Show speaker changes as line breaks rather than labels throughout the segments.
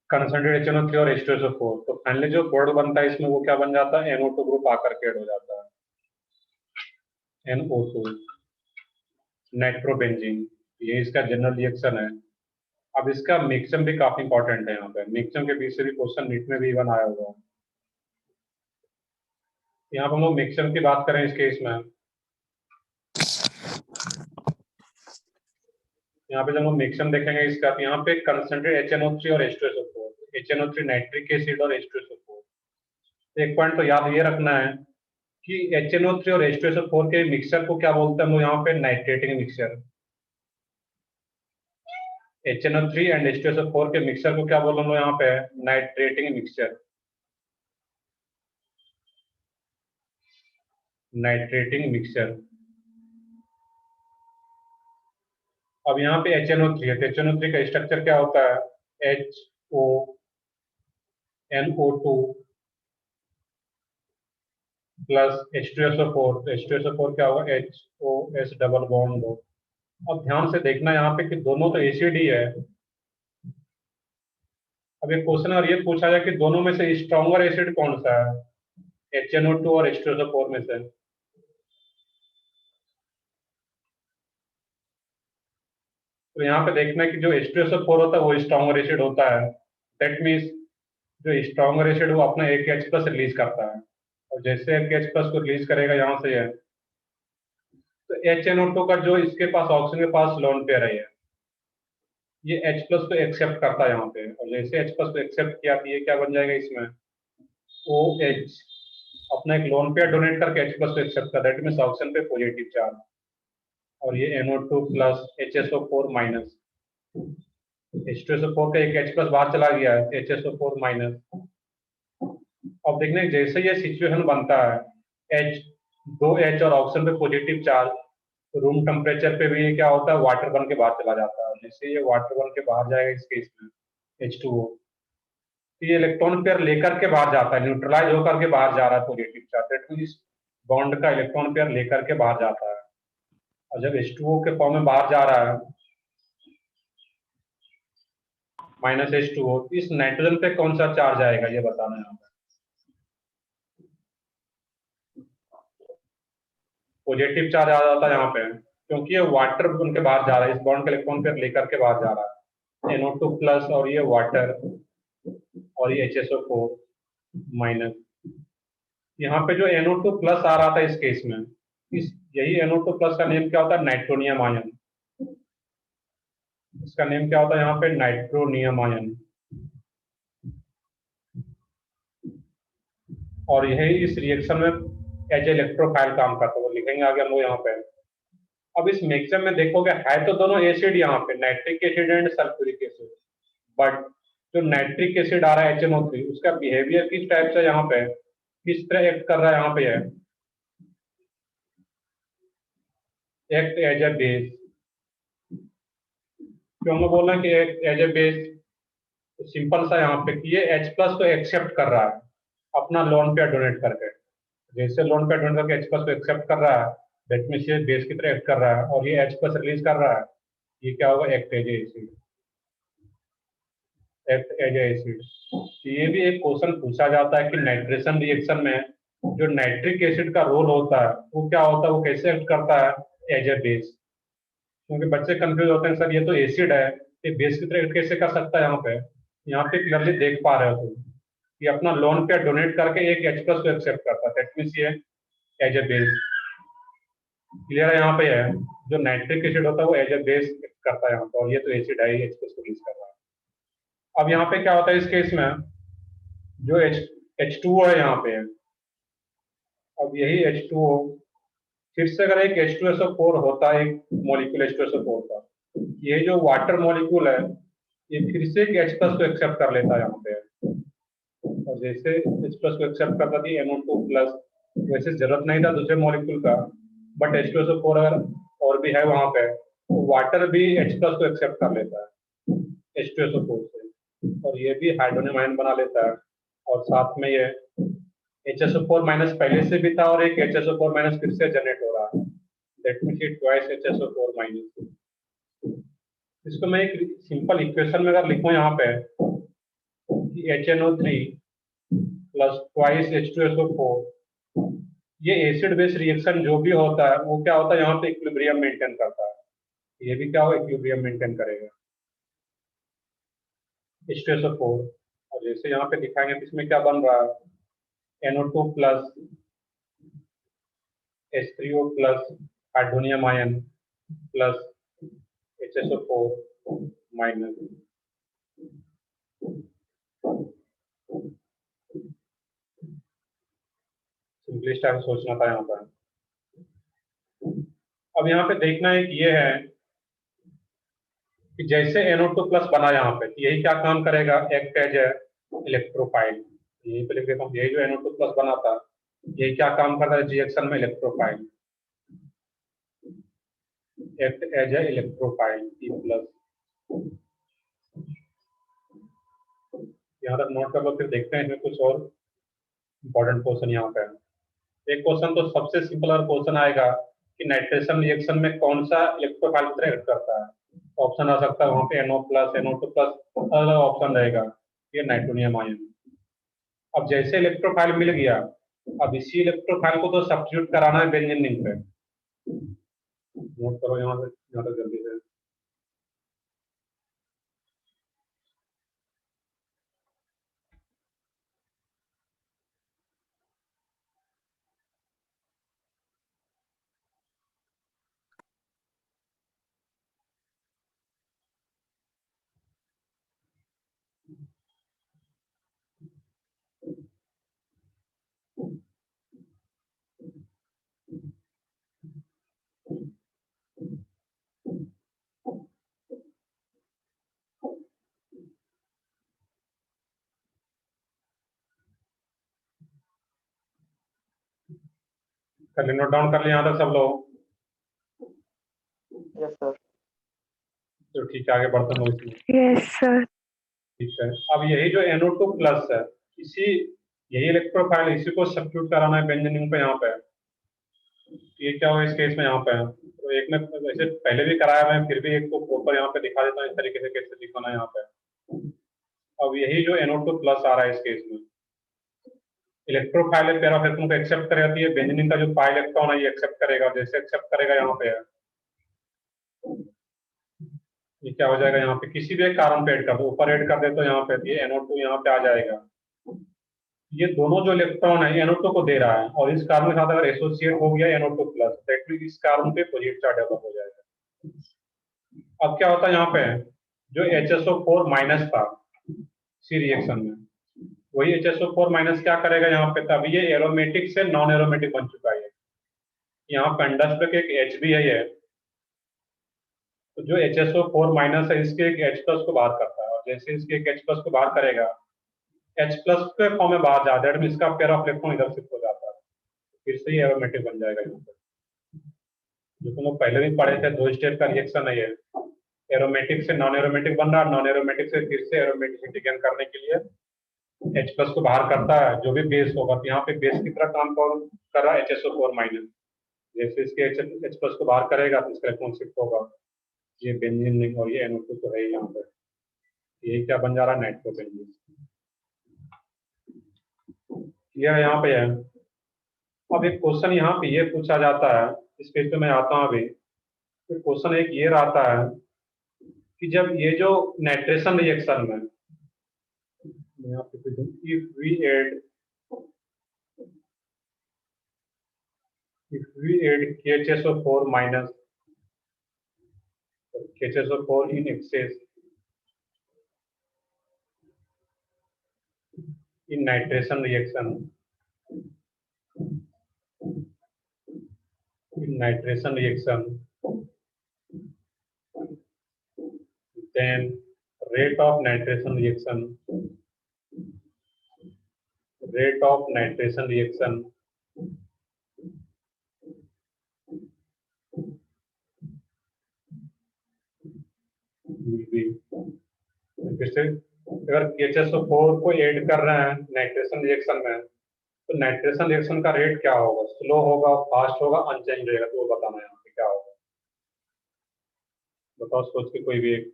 Concentrate HNO3 और H2SO4, तो finally जो बॉन्ड बनता है इसमें वो क्या बन जाता है, NO2 ग्रुप आकर के ऐड हो जाता है, NO2 नाइट्रोबेंजीन। ये इसका जनरल रिएक्शन है। अब इसका मिक्सम भी काफी इंपॉर्टेंट है। यहाँ पे मिक्सम के बीच से भी क्वेश्चन नीट में भी इवन आया हुआ है। यहाँ पर हम लोग मिक्सम की बात करें इस केस में, यहाँ पे जब हम मिक्सम देखेंगे इसका, तो यहाँ पे कंसंट्रेट HNO3 और H2SO4, HNO3 नाइट्रिक एसिड और H2SO4। एक पॉइंट तो याद ये रखना है कि HNO3 और H2SO4 के मिक्सचर को क्या बोलते हैं हम लोग यहाँ पे, nitrating mixture. HNO3 and H2SO4 के मिक्सचर को क्या बोल रहे हैं यहाँ पे, नाइट्रेटिंग मिक्सचर, नाइट्रेटिंग मिक्सचर। अब यहाँ पे HNO3 है, तो HNO3 का स्ट्रक्चर क्या होता है, HONO2 प्लस H2SO4, तो H2SO4 क्या होगा, HOS डबल बॉन्ड हो। अब ध्यान से देखना यहाँ पे कि दोनों तो एसिड ही है। अब एक क्वेश्चन और ये पूछा जाए कि दोनों में से स्ट्रॉन्गर एसिड कौन सा है, HNO2 और H2SO4 में से। तो यहाँ पे देखना है कि जो H2SO4 होता है वो स्ट्रॉन्गर एसिड होता है। दैट मीन्स जो स्ट्रॉन्गर एसिड वो अपना एक H प्लस रिलीज करता है, और जैसे एक H प्लस को रिलीज करेगा यहाँ से है, तो HNO2 का जो इसके पास ऑक्सीजन के पास लोन पेयर है, ये H प्लस को एक्सेप्ट करता है यहाँ पे, और जैसे H प्लस को एक्सेप्ट किया तो ये क्या बन जाएगा इसमें, OH अपना एक लोन पेयर डोनेट करके H प्लस को एक्सेप्ट करता है, दैट मीन्स ऑक्सीजन पे पॉजिटिव चार्ज, और ये NO2 plus HSO4 minus, H2SO4 का एक H प्लस बाहर चला गया है, HSO4 माइनस। अब देखने जैसे ये सिचुएशन बनता है, H दो H और ऑक्सीजन पे पॉजिटिव चार्ज, तो रूम टेम्परेचर पे भी ये क्या होता है, वाटर बन के बाहर चला जाता है। जैसे ये वाटर बन के बाहर जाएगा इस केस में H2O, तो ये इलेक्ट्रॉन पेयर लेकर के बाहर जाता है, न्यूट्रलाइज होकर के बाहर जा रहा है positive charge, that means bond का इलेक्ट्रॉन पेयर लेकर के बाहर जाता है। और जब H2O के फॉर्म में बाहर जा रहा है माइनस H2O, इस नाइट्रोजन पे कौन सा चार्ज आएगा ये बताना है यहाँ पे। पॉजिटिव चार्ज आ जाता है यहाँ पे, क्योंकि ये वाटर उनके बाहर जा रहा है, इस बॉन्ड के इलेक्ट्रॉन पेयर लेकर के बाहर जा रहा है, NO2 प्लस और ये वाटर और ये HSO4 माइनस। यहाँ पे जो NO2 प्लस आ रहा था इस केस में, इस यही NO2 प्लस का नेम क्या होता है, नाइट्रोनियम आयन। इसका नेम क्या होता है यहाँ पे, नाइट्रोनियम आयन। और यही इस रिएक्शन में एज इलेक्ट्रोफाइल काम करता है, वो लिखेंगे आगे हम लोग यहाँ पे। अब इस मिक्सचर में देखोगे है तो दोनों एसिड यहाँ पे, nitric acid and sulphuric acid, but जो नाइट्रिक एसिड आ रहा है HNO3, उसका बिहेवियर किस टाइप से यहाँ पे, किस तरह एक्ट कर रहा है यहाँ पे है, एक्ट एज ए बेस। क्यों मैं बोल रहा हूँ कि act as a base, simple सा यहाँ पे कि ये H प्लस को एक्सेप्ट कर रहा है अपना लोन पेयर डोनेट करके, जैसे लोन पेयर डोनेट करके H प्लस को एक्सेप्ट कर रहा है, दैट मींस ये बेस की तरह एक्ट कर रहा है, और ये H प्लस रिलीज कर रहा है, ये क्या होगा, act as acid, act as acid. ये भी एक क्वेश्चन पूछा जाता है कि नाइट्रेशन रिएक्शन में जो नाइट्रिक एसिड का रोल होता है वो क्या होता है, वो कैसे एक्ट करता है एज ए बेस। क्योंकि बच्चे कंफ्यूज होते हैं, सर ये तो एसिड है, ये बेस की तरह एक्ट कैसे कर सकता है। यहाँ पे क्लियरली देख पा रहे हो तुम कि अपना लोन पेयर डोनेट करके एक H प्लस को एक्सेप्ट करता है, दैट मींस ये एज ए बेस। क्लियर है यहाँ पे है, जो नाइट्रिक एसिड होता है वो एज ए बेस करता है यहाँ पे, और ये तो एसिड है, H प्लस को रिलीज कर रहा है। अब यहाँ पे क्या होता है इस केस में, जो H2O है यहाँ पे, अब यही H2O फिर से अगर एक H2SO4 होता है, एक मॉलिक्यूल H2SO4 का, ये जो वाटर मॉलिक्यूल है ये फिर से एक H प्लस को एक्सेप्ट कर लेता है यहाँ पे, और जैसे H प्लस को एक्सेप्ट करता थी NO2 प्लस, वैसे जरूरत नहीं था दूसरे मॉलिक्यूल का, बट H2SO4 अगर और भी है वहां पे, तो वाटर भी H प्लस को एक्सेप्ट कर लेता है H2SO4 से, और ये भी हाइड्रोनियम आयन बना लेता है, और साथ में ये HSO4 माइनस पहले से भी था और एक HSO4 माइनस फिर से जनरेट हो रहा है, that means it twice HSO4 minus. इसको मैं एक सिंपल इक्वेशन में अगर लिखूं यहाँ पे कि HNO3 प्लस ट्वाइस H2SO4, ये एसिड बेस रिएक्शन जो भी होता है वो क्या होता है, यहाँ पे इक्विलिब्रियम मेंटेन करता है। ये भी क्या हो, इक्विलिब्रियम मेंटेन करेगा H2SO4। और जैसे यहाँ पे दिखाएंगे तो इसमें क्या बन रहा है, NO2 plus H3O plus hydronium ion plus HSO4 minus. Simplest type सोचना था यहाँ पर। अब यहाँ पे देखना है कि ये है कि जैसे NO2 प्लस बना यहाँ पे, तो यही क्या काम करेगा, एक्ट एज इलेक्ट्रोफाइल। यही पे लिख देता हूँ, यही जो NO2 प्लस बना था यही क्या काम करता है रिएक्शन में, electrophile, act as electrophile E plus. यहाँ तक नोट कर लो, फिर देखते हैं इसमें कुछ और इम्पोर्टेंट क्वेश्चन यहाँ पे। एक क्वेश्चन तो सबसे सिंपल और क्वेश्चन आएगा कि नाइट्रेशन रिएक्शन में कौन सा इलेक्ट्रोफाइल की तरह एक्ट करता है। ऑप्शन आ सकता है वहां पे NO प्लस, NO2 प्लस, अलग अलग ऑप्शन रहेगा। ये नाइट्रोनियम आयन। अब जैसे इलेक्ट्रोफाइल मिल गया, अब इसी इलेक्ट्रोफाइल को तो सब्स्टिट्यूट कराना है बेंजीन रिंग पे। नोट करो यहाँ से, यहाँ तक जल्दी से। कर ले, नोट डाउन कर लिया यहाँ तक सब लोग?
Yes sir.
तो ठीक है, आगे बढ़ते हैं इसमें।
Yes sir.
ठीक है, अब यही जो NO2 प्लस है, इसी यही इलेक्ट्रोफाइल, इसी को सब्स्टिट्यूट कराना है बेंजीन रिंग पे यहाँ पे। ये क्या हो इस केस में यहाँ पे, तो एक में वैसे पहले भी कराया मैं, फिर भी एक को प्रॉपर यहाँ पे दिखा देता हूँ इस तरीके से कैसे लिखना है यहाँ पे। अब यही जो NO2 प्लस आ रहा है इस केस में, इलेक्ट्रोफाइल पैरा इलेक्ट्रॉन को एक्सेप्ट कर जाती है, बेंजीन का जो पाई इलेक्ट्रॉन है ये एक्सेप्ट करेगा। जैसे एक्सेप्ट करेगा यहाँ पे, ये क्या हो जाएगा, यहाँ पे किसी भी एक कार्बन पे ऐड कर दो, ऊपर ऐड कर दे तो यहाँ पे ये NO2 यहाँ पे आ जाएगा। ये दोनों जो इलेक्ट्रॉन है NO2 को दे रहा है, और इस कार्बन के साथ अगर एसोसिएट हो गया NO2 प्लस, दैट मींस इस कार्बन पे पॉजिटिव चार्ज डेवलप हो जाएगा। अब क्या होता है यहाँ पे, जो HSO4 माइनस था सी रिएक्शन में, वही HSO4 माइनस क्या करेगा यहाँ पे, तब ये एरोमेटिक से नॉन एरोमेटिक बन चुका है। यहाँ पे अंडस पे एक H भी है ये, तो जो HSO4 माइनस है इसके एक H प्लस को बाहर करता है, और जैसे इसके एक H प्लस को बाहर करेगा, H प्लस के फॉर्म में बाहर जाता है, इसका पेयर ऑफ इलेक्ट्रॉन इधर शिफ्ट हो जाता है, फिर से ये एरोमेटिक बन जाएगा यहाँ पे। जो तुम लोग पहले भी पढ़े थे, दो स्टेप का रिएक्शन है ये, एरोमेटिक से नॉन एरोमेटिक बन रहा है, नॉन एरोमेटिक से फिर से एरोमेटिसिटी गेन करने के लिए H प्लस को बाहर करता है, जो भी बेस होगा। तो यहाँ पे बेस की तरह काम कर रहा है HSO4 माइनस। जैसे इसके H प्लस को बाहर करेगा तो इसका इलेक्ट्रॉन शिफ्ट होगा, ये बेंजीन रिंग, और ये NO2 तो है यहाँ पे, ये क्या बन जा रहा है, नाइट्रोबेंजीन। क्लियर यहाँ पे है। अब एक क्वेश्चन यहाँ पे ये पूछा जाता है, इस पेज पे मैं आता हूँ अभी। तो क्वेश्चन एक ये रहता है कि जब ये जो नाइट्रेशन रिएक्शन में, यहाँ पे if we add KHSO4 minus KHSO4 in excess in nitration reaction, then rate of nitration reaction will be, जैसे अगर KHSO4 को ऐड कर रहे हैं नाइट्रेशन रिएक्शन में, तो नाइट्रेशन रिएक्शन का रेट क्या होगा, स्लो होगा, फास्ट होगा, अनचेंज रहेगा, तो वो बताना है यहाँ पे क्या होगा, बताओ सोच के कोई भी एक।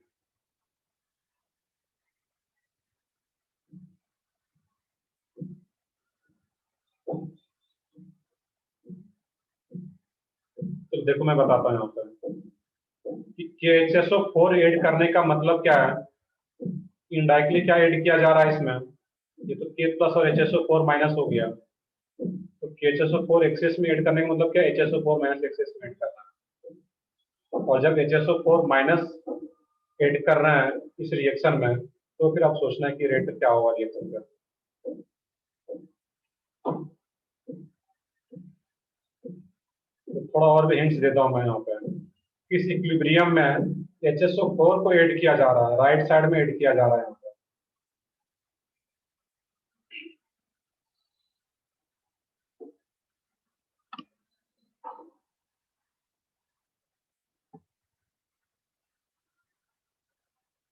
तो देखो मैं बताता हूँ यहाँ पर कि HSO4 ऐड करने का मतलब क्या है। इनडायरेक्टली क्या ऐड किया जा रहा है इसमें, ये तो K प्लस और HSO4 माइनस हो गया। तो HSO4 एक्सेस में ऐड करने का मतलब क्या है, HSO4 माइनस एक्सेस में ऐड करना है। और जब HSO4 माइनस ऐड कर रहे हैं इस रिएक्शन में, तो फिर आप सोचना है कि रेट क्या होगा रिएक्शन का। तो थोड़ा और भी हिंट्स देता हूँ मैं यहाँ पे। किस इक्विलिब्रियम में HSO4 को ऐड किया जा रहा है, राइट साइड में ऐड किया जा रहा है यहाँ पे।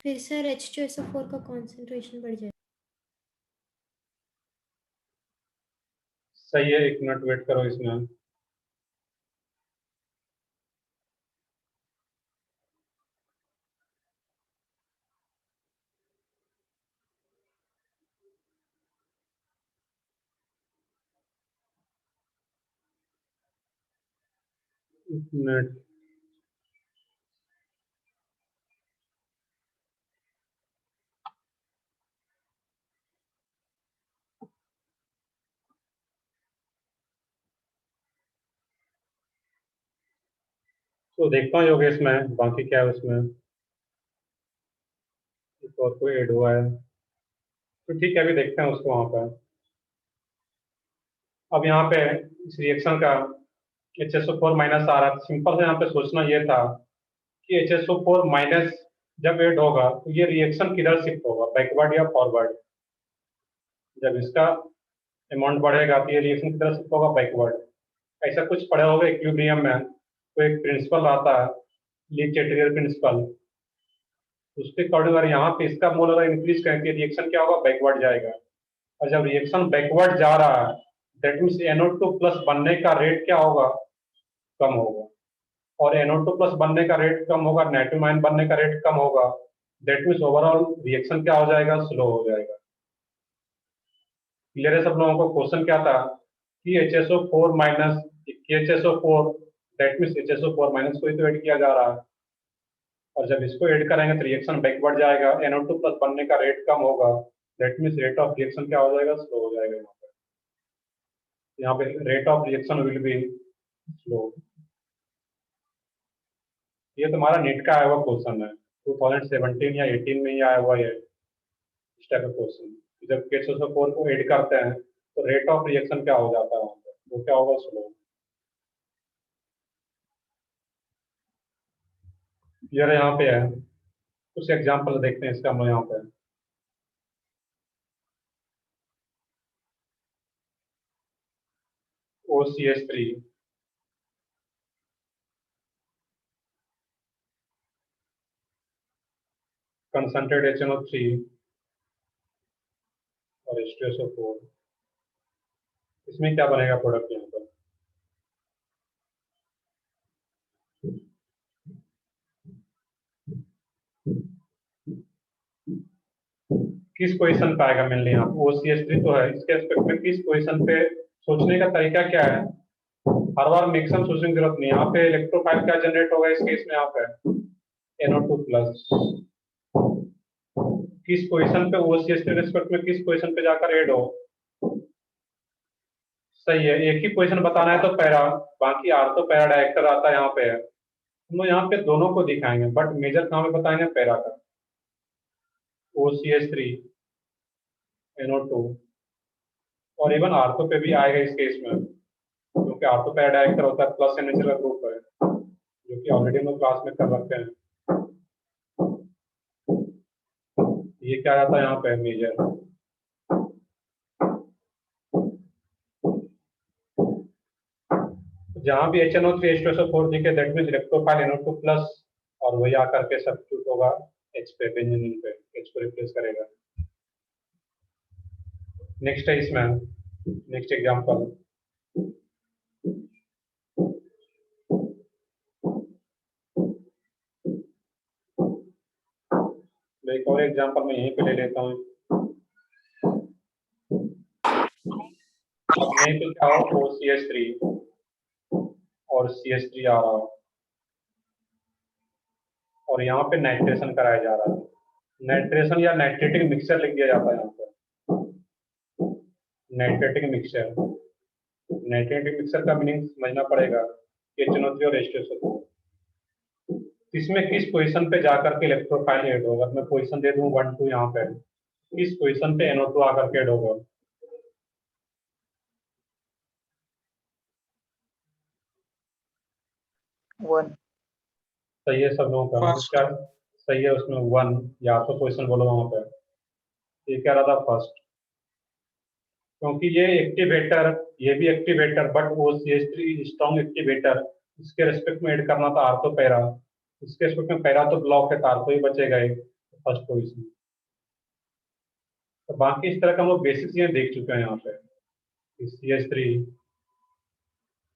फिर सर H2SO4 का कॉन्सेंट्रेशन बढ़ जाएगा।
सही है, 1 मिनट वेट करो इसमें। मिनट। तो देखता हूँ योगेश में बाकी क्या है उसमें, एक और कोई ऐड हुआ है तो ठीक है, अभी देखते हैं उसको वहां पर। अब यहाँ पे इस रिएक्शन का HSO4 माइनस आ रहा है। सिंपल से यहाँ पे सोचना ये था कि HSO4 माइनस जब ऐड होगा तो ये रिएक्शन किधर शिफ्ट होगा, बैकवर्ड या फॉरवर्ड। जब इसका अमाउंट बढ़ेगा तो ये रिएक्शन किधर शिफ्ट होगा, बैकवर्ड। ऐसा कुछ पढ़े होगा इक्विलिब्रियम में, तो एक प्रिंसिपल आता है, ली चैटरियर प्रिंसिपल। उसके अकॉर्डिंग अगर यहाँ पे इसका मोल अगर इंक्रीज करें तो रिएक्शन क्या होगा, बैकवर्ड जाएगा। और जब रिएक्शन बैकवर्ड जा रहा है, दैट मीन्स NO2 प्लस बनने का रेट क्या होगा, कम होगा। और NO2 प्लस बनने का रेट कम होगा, नेगेटिव आयन बनने का रेट कम होगा। दैट मीन्स ओवरऑल रिएक्शन क्या हो जाएगा, स्लो हो जाएगा। क्लियर है सब लोगों को। क्वेश्चन क्या था कि HSO4 minus HSO4, that means HSO4 minus को ही तो ऐड किया जा रहा है। और जब इसको ऐड करेंगे तो रिएक्शन बैकवर्ड जाएगा, NO2 प्लस बनने का रेट कम होगा। That means rate of reaction क्या हो जाएगा, स्लो हो जाएगा। यहाँ पे rate of reaction will be slow. ये तुम्हारा नीट का आया हुआ क्वेश्चन है, 2017 या 18 में ही आया हुआ है इस टाइप का क्वेश्चन। जब HSO4 को ऐड करते हैं तो रेट ऑफ रिएक्शन क्या हो जाता है वहाँ पे, वो क्या होगा, स्लो। क्लियर है, यहाँ पे है। कुछ एग्जाम्पल देखते हैं इसका हम लोग यहाँ पे। OCH3, कंसंट्रेट HNO3 और H2SO4। इसमें क्या बनेगा प्रोडक्ट यहाँ पर। किस पोजीशन पे आएगा मेनली यहाँ पे, OCH3 तो है, इसके एस्पेक्ट में किस पोजीशन पे सोचने का तरीका क्या है। हर बार मिक्सअप सोचने की जरूरत नहीं है। यहाँ पे इलेक्ट्रोफाइल क्या जनरेट होगा इस केस में, यहाँ पे NO2 प्लस। किस पोजीशन पे OCH3 रेस्पेक्ट में किस पोजीशन पे जाकर ऐड हो। सही है, एक ही पोजीशन बताना है तो पैरा, बाकी आर तो पैरा डायरेक्टर आता है यहाँ पे है। हम लोग यहाँ पे दोनों को दिखाएंगे बट मेजर कहाँ पे बताएंगे, पैरा का। OCH3, NO2 और इवन आर्थो पे भी आएगा इस केस में, क्योंकि आर्थो पैरा डायरेक्टर होता है, प्लस NH का ग्रुप है जो कि ऑलरेडी हम लोग क्लास में कर रखे हैं। ये क्या आता है यहाँ पे मेजर। जहां भी HNO3 H2SO4 दिखे that means electrophile NO2 plus, और वही आकर के सब्स्टिट्यूट होगा H पे, बेंजीन पे H को रिप्लेस करेगा। नेक्स्ट है इसमें, नेक्स्ट एग्जांपल। मैं एक और एग्जांपल मैं यहीं पे ले लेता हूँ। अब यहीं पे क्या हो, OCH3 और CH3 आ रहा हो और यहाँ पे नाइट्रेशन कराया जा रहा है। नाइट्रेशन या नाइट्रेटिक मिक्सचर लिख दिया जाता है यहाँ पर, नाइट्रेटिक मिक्सचर। नाइट्रेटिक मिक्सचर का मीनिंग समझना पड़ेगा, HNO3 और H2SO4। इसमें किस पोजीशन पे जाकर के इलेक्ट्रोफाइल ऐड होगा। मैं पोजीशन दे दूं 1 2 यहाँ पे, किस पोजीशन पे NO2 आकर के ऐड होगा।
1
सही है सब लोगों का,
फर्स्ट।
क्या सही है उसमें 1, या तो पोजीशन बोलो वहां पे। ये क्या रहा था, फर्स्ट, क्योंकि ये एक्टिवेटर, ये भी एक्टिवेटर, बट वो CH3 स्ट्रॉन्ग एक्टिवेटर, इसके रेस्पेक्ट में ऐड करना था आर्थो पैरा, इसके रेस्पेक्ट में पैरा तो ब्लॉक है, तो आर्थो ही बचेगा ही फर्स्ट पोजीशन। तो बाकी इस तरह का हम लोग बेसिक चीजें देख चुके हैं यहाँ पे। CH3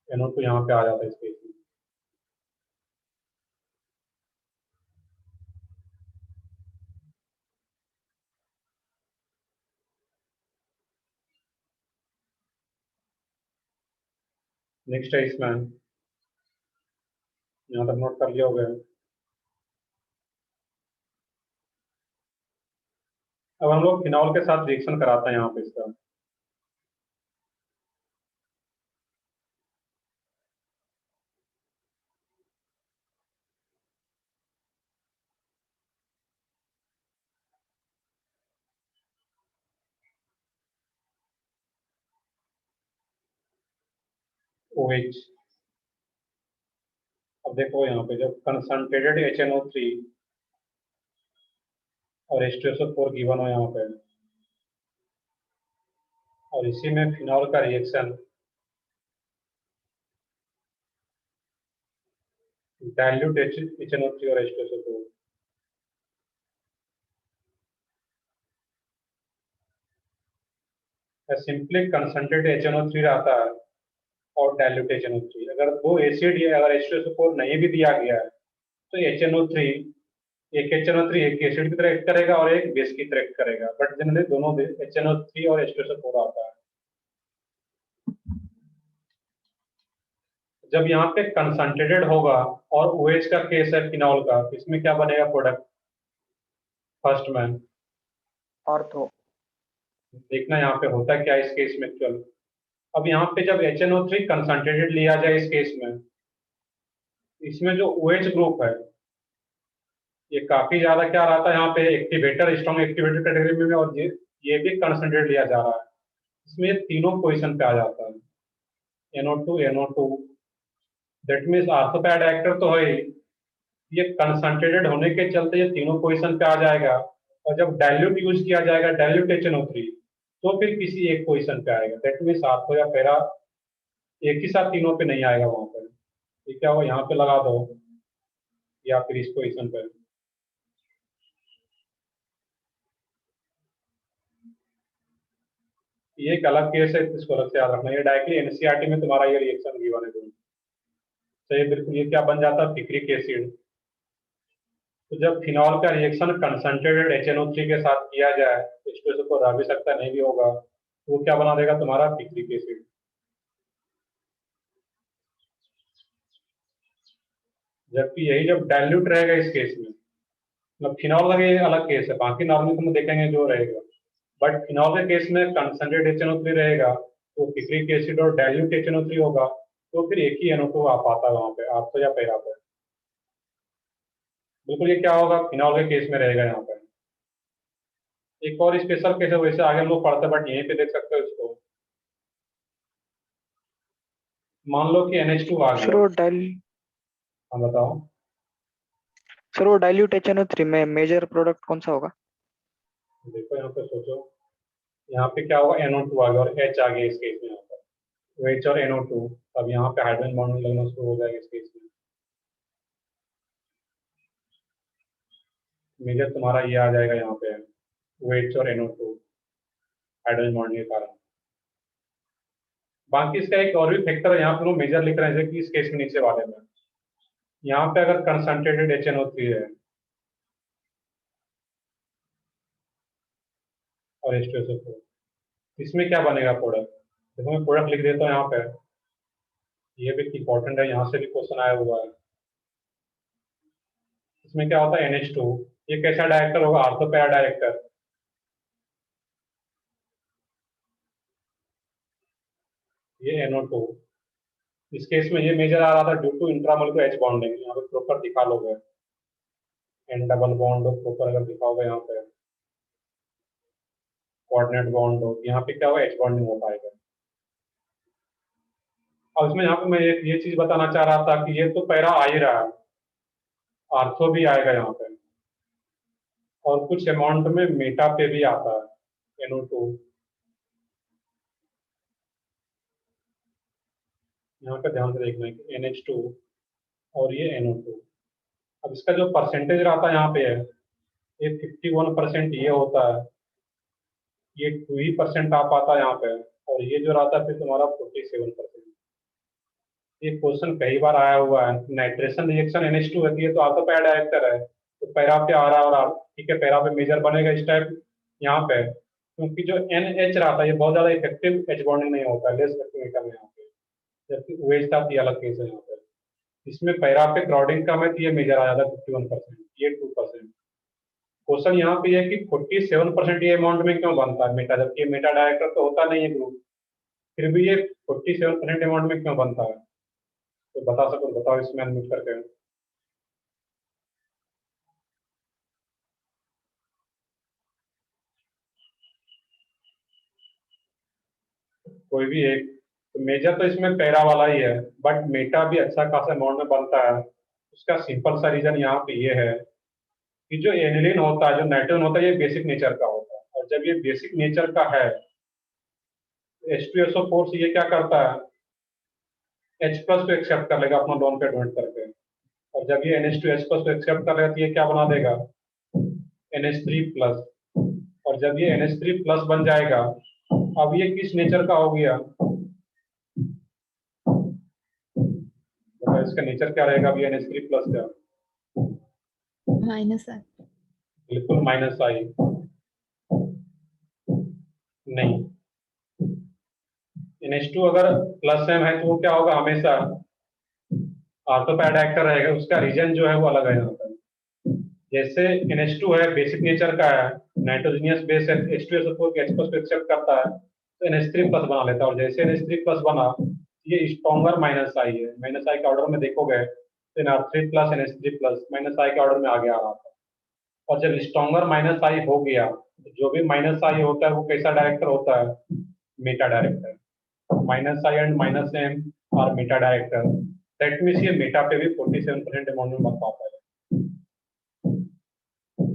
NO2 यहाँ पे आ जाता है इस केस में। नेक्स्ट है इसमें, यहाँ तक नोट कर लिया होगा। अब हम लोग फिनॉल के साथ रिएक्शन कराते हैं यहाँ पे इसका। OH, अब देखो यहाँ पे जब कंसंट्रेटेड HNO3 और H2SO4 गिवन हो यहाँ पे, और इसी में फिनॉल का रिएक्शन डाइल्यूट HNO3 और H2SO4, सिंपली कंसंट्रेटेड HNO3 रहता है और डाइल्यूट HNO3। अगर वो एसिड या अगर H2SO4 नहीं भी दिया गया है तो HNO3, एक HNO3 एक एसिड की तरह एक्ट करेगा और एक बेस की तरह एक्ट करेगा, बट जनरली दोनों HNO3 और H2SO4 आता है। जब यहाँ पे कंसंट्रेटेड होगा और OH का केस है फिनॉल का, इसमें क्या बनेगा प्रोडक्ट फर्स्ट में।
ऑर्थो।
देखना यहाँ पे होता क्या है इस केस में एक्चुअल। अब यहाँ पे जब HNO3 कंसंट्रेटेड लिया जाए इस केस में, इसमें जो OH ग्रुप है ये काफी ज्यादा क्या रहता है यहाँ पे, एक्टिवेटर, स्ट्रॉन्ग एक्टिवेटर कैटेगरी में, और ये भी कंसंट्रेट लिया जा रहा है। इसमें ये तीनों पोजीशन पे आ जाता है, NO2 दैट मीन्स आर्थोपैड एक्टर तो है ही, ये कंसंट्रेटेड होने के चलते ये तीनों पोजीशन पे आ जाएगा। और जब डाइल्यूट यूज किया जाएगा, डाइल्यूट HNO3, तो फिर किसी एक पोजीशन पे आएगा। दैट मीन्स आर्थो या पैरा एक ही साथ तीनों पे नहीं आएगा वहां पर। ये क्या हो, यहाँ पे लगा दो या फिर इस पोजीशन पे। ये एक अलग केस है, इसको अलग से याद रखना। ये डायरेक्टली NCERT में तुम्हारा ये रिएक्शन गिवन है। तो ये बिल्कुल ये क्या बन जाता है, पिक्रिक एसिड। तो जब फिनॉल का रिएक्शन कंसंट्रेटेड HNO3 के साथ किया जाए, H2SO4 रह भी सकता नहीं भी होगा, तो वो क्या बना देगा तुम्हारा, पिक्रिक एसिड। जबकि यही जब डाइल्यूट रहेगा इस केस में, मतलब फिनॉल का ये अलग केस है, बाकी नॉर्मल तुम देखेंगे जो रहेगा, बट फिनॉल के केस में कंसंट्रेटेड HNO3 रहेगा तो पिक्रिक एसिड और डाइल्यूट HNO3 होगा, तो फिर एक ही NO2 आ पाता है वहां पे, आर्थो या पैरा पे। बिल्कुल ये क्या होगा, फिनॉल के केस में रहेगा यहाँ पे। एक और स्पेशल केस है, वैसे आगे हम लोग पढ़ते हैं बट यहीं पे देख सकते हो इसको। मान लो कि NH2 आ
सर
गया।
वो डाइल
हाँ बताओ।
सर वो डाइल्यूट HNO3 में मेजर प्रोडक्ट कौन सा होगा?
देखो यहाँ पे सोचो, यहाँ पे क्या होगा, NO2 आ गया और H आ गया इस केस में, यहाँ पर OH और NO2। अब यहाँ पे हाइड्रोजन बॉन्ड लगना शुरू हो जाएगा इस केस में। मेजर तुम्हारा ये आ जाएगा यहाँ पे, OH और NO2 हाइड्रोजन बॉन्ड के कारण। बाकी इसका एक और भी फैक्टर है, यहाँ पे लोग मेजर लिख रहे हैं, जैसे कि इस केस में नीचे वाले में, यहाँ पे अगर कंसंट्रेटेड HNO3 है और H2SO4। इसमें क्या बनेगा प्रोडक्ट? देखो मैं प्रोडक्ट लिख देता हूँ यहाँ पे, ये भी इंपॉर्टेंट है, यहाँ से भी क्वेश्चन आया हुआ है। इसमें क्या होता है NH2, ये कैसा डायरेक्टर होगा? Ortho para director. ये NO2, इस केस में ये मेजर आ रहा था due to intramolecular H bonding, यहाँ पे प्रॉपर दिखा लोगे, N डबल बॉन्ड हो प्रॉपर अगर दिखाओगे यहाँ पे, कोऑर्डिनेट बॉन्ड हो, यहाँ पे क्या होगा H बॉन्डिंग हो पाएगा। अब इसमें यहाँ पे मैं ये चीज बताना चाह रहा था कि ये तो पैरा आ ही रहा है, आर्थो भी आएगा यहाँ पे, और कुछ अमाउंट में मेटा पे भी आता है NO2। यहाँ पे ध्यान से देखना है कि NH2 और ये NO2। अब इसका जो परसेंटेज रहता है यहाँ पे है, ये 51% ये होता है, ये 2% आ पाता है यहाँ पे, और ये जो रहता है फिर तुम्हारा 47%। ये क्वेश्चन कई बार आया हुआ है। नाइट्रेशन रिएक्शन NH2 होती है तो आपका पैरा डायरेक्टर है, तो पैरा पे आ रहा है, और ठीक है पैरा पे मेजर बनेगा इस टाइप यहाँ पे, क्योंकि जो NH रहता है ये बहुत ज्यादा इफेक्टिव H बॉन्डिंग नहीं होता है, लेस इफेक्टिव है यहाँ पे, जबकि OH था तो ये अलग केस है यहाँ पे। इसमें पैरा पे क्राउडिंग कम है तो ये मेजर आ जाता है 51%, ये 2%। क्वेश्चन यहाँ पे है कि 47% ये अमाउंट में क्यों बनता है मेटा, जबकि मेटा डायरेक्टर तो होता नहीं है ग्रुप, फिर भी ये 47% अमाउंट में क्यों बनता है? तो बता सको बताओ इसमें अनम्यूट करके। कोई भी एक, तो मेजर तो इसमें पैरा वाला ही है, बट मेटा भी अच्छा खासा अमाउंट में बनता है। उसका सिंपल सा रीजन यहाँ पे ये है कि जो एनिलीन होता है, जो नाइट्रोजन होता है, ये बेसिक नेचर का होता है, और जब ये बेसिक नेचर का है H2SO4 से ये क्या करता है, H प्लस को एक्सेप्ट कर लेगा अपना लोन पे डोनेट करके, और जब ये NH2H प्लस को एक्सेप्ट कर लेगा तो ये क्या बना देगा, NH3 प्लस, और जब ये NH3 प्लस बन जाएगा, अब ये किस नेचर का हो गया, तो इसका नेचर क्या रहेगा अभी NH3 प्लस का?
माइनस है।
बिल्कुल माइनस आई नहीं, NH2 अगर प्लस m है तो वो क्या होगा, हमेशा ऑर्थो पैरा डायरेक्टर रहेगा, उसका रीजन जो है वो अलग है यहाँ पर। जैसे NH2 है बेसिक नेचर का है, नाइट्रोजनियस बेस है, H2SO4 के H प्लस को एक्सेप्ट करता है तो NH3 प्लस बना लेता है, और जैसे NH3 प्लस बना, ये स्ट्रॉन्गर माइनस आई है, माइनस आई के ऑर्डर में देखोगे तो NR3 plus NH3 plus minus आई के ऑर्डर में आगे आ रहा था, और जब स्ट्रॉन्गर माइनस आई हो गया तो जो भी माइनस आई होता है वो कैसा डायरेक्टर होता है, meta director. Minus I and minus M और मेटा डायरेक्टर, दैट मीन्स ये मेटा पे भी 47% अमाउंट में बन पाता है।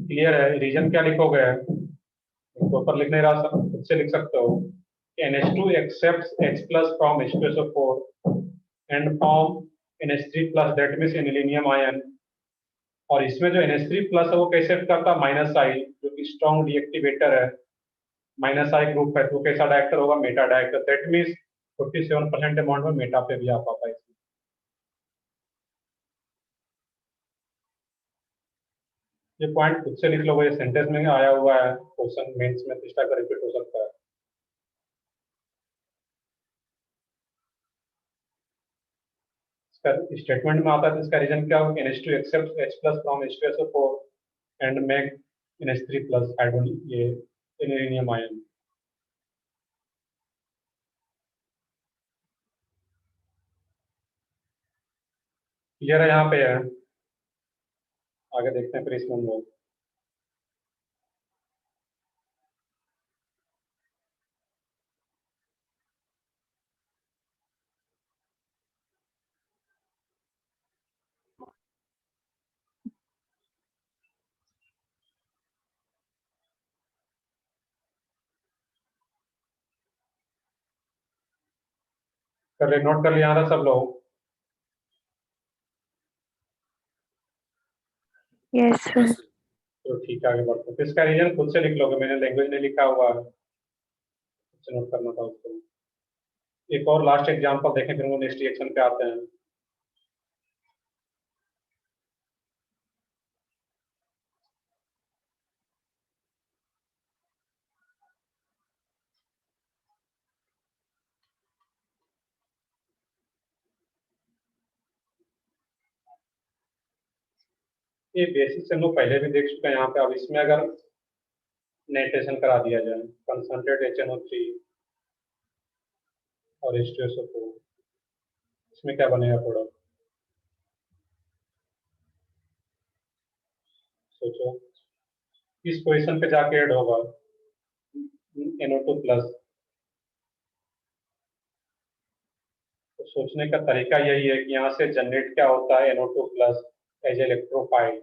क्लियर है? रीजन क्या लिखोगे, ऊपर लिख नहीं रहा, खुद से लिख सकते हो कि NH2 accepts H plus from H2SO4 and form NH3 plus, that means aniline ion। और इसमें जो NH3 प्लस है वो कैसे करता है, माइनस आई, जो कि स्ट्रॉन्ग डीएक्टिवेटर है, माइनस आई ग्रुप है, तो कैसा डायरेक्टर होगा, Meta director. That means 47% amount में मेटा पे भी आ पाता है इसमें। ये पॉइंट खुद से लिख लो, ये सेंटेंस में आया हुआ है, क्वेश्चन मेंस में इस टाइप का रिपीट हो सकता है। इसका स्टेटमेंट में आता है तो इसका रीजन क्या होगा, NH2 accepts H plus from H2SO4 and make NH3 plus hydrogen, ये aniline ion। क्लियर है? यहाँ पे है, आगे देखते हैं फिर इसमें हम लोग। कर ले, नोट कर लिया था सब लोग?
Yes sir.
तो ठीक है, आगे बढ़ते हैं। तो इसका रीजन खुद से लिख लोगे, मैंने लैंग्वेज नहीं लिखा हुआ है, खुद से नोट करना था उसको। एक और लास्ट एग्जांपल देखें, फिर वो नेक्स्ट रिएक्शन पे आते हैं। ये बेसिक से हम लोग पहले भी देख चुके हैं यहाँ पे। अब इसमें अगर नाइट्रेशन करा दिया जाए, कंसंट्रेट HNO3 और H2SO4, इसमें क्या बनेगा प्रोडक्ट? सोचो किस पोजीशन पे जाके ऐड होगा NO2 प्लस। तो सोचने का तरीका यही है कि यहाँ से जनरेट क्या होता है NO2 प्लस एज इलेक्ट्रोफाइल,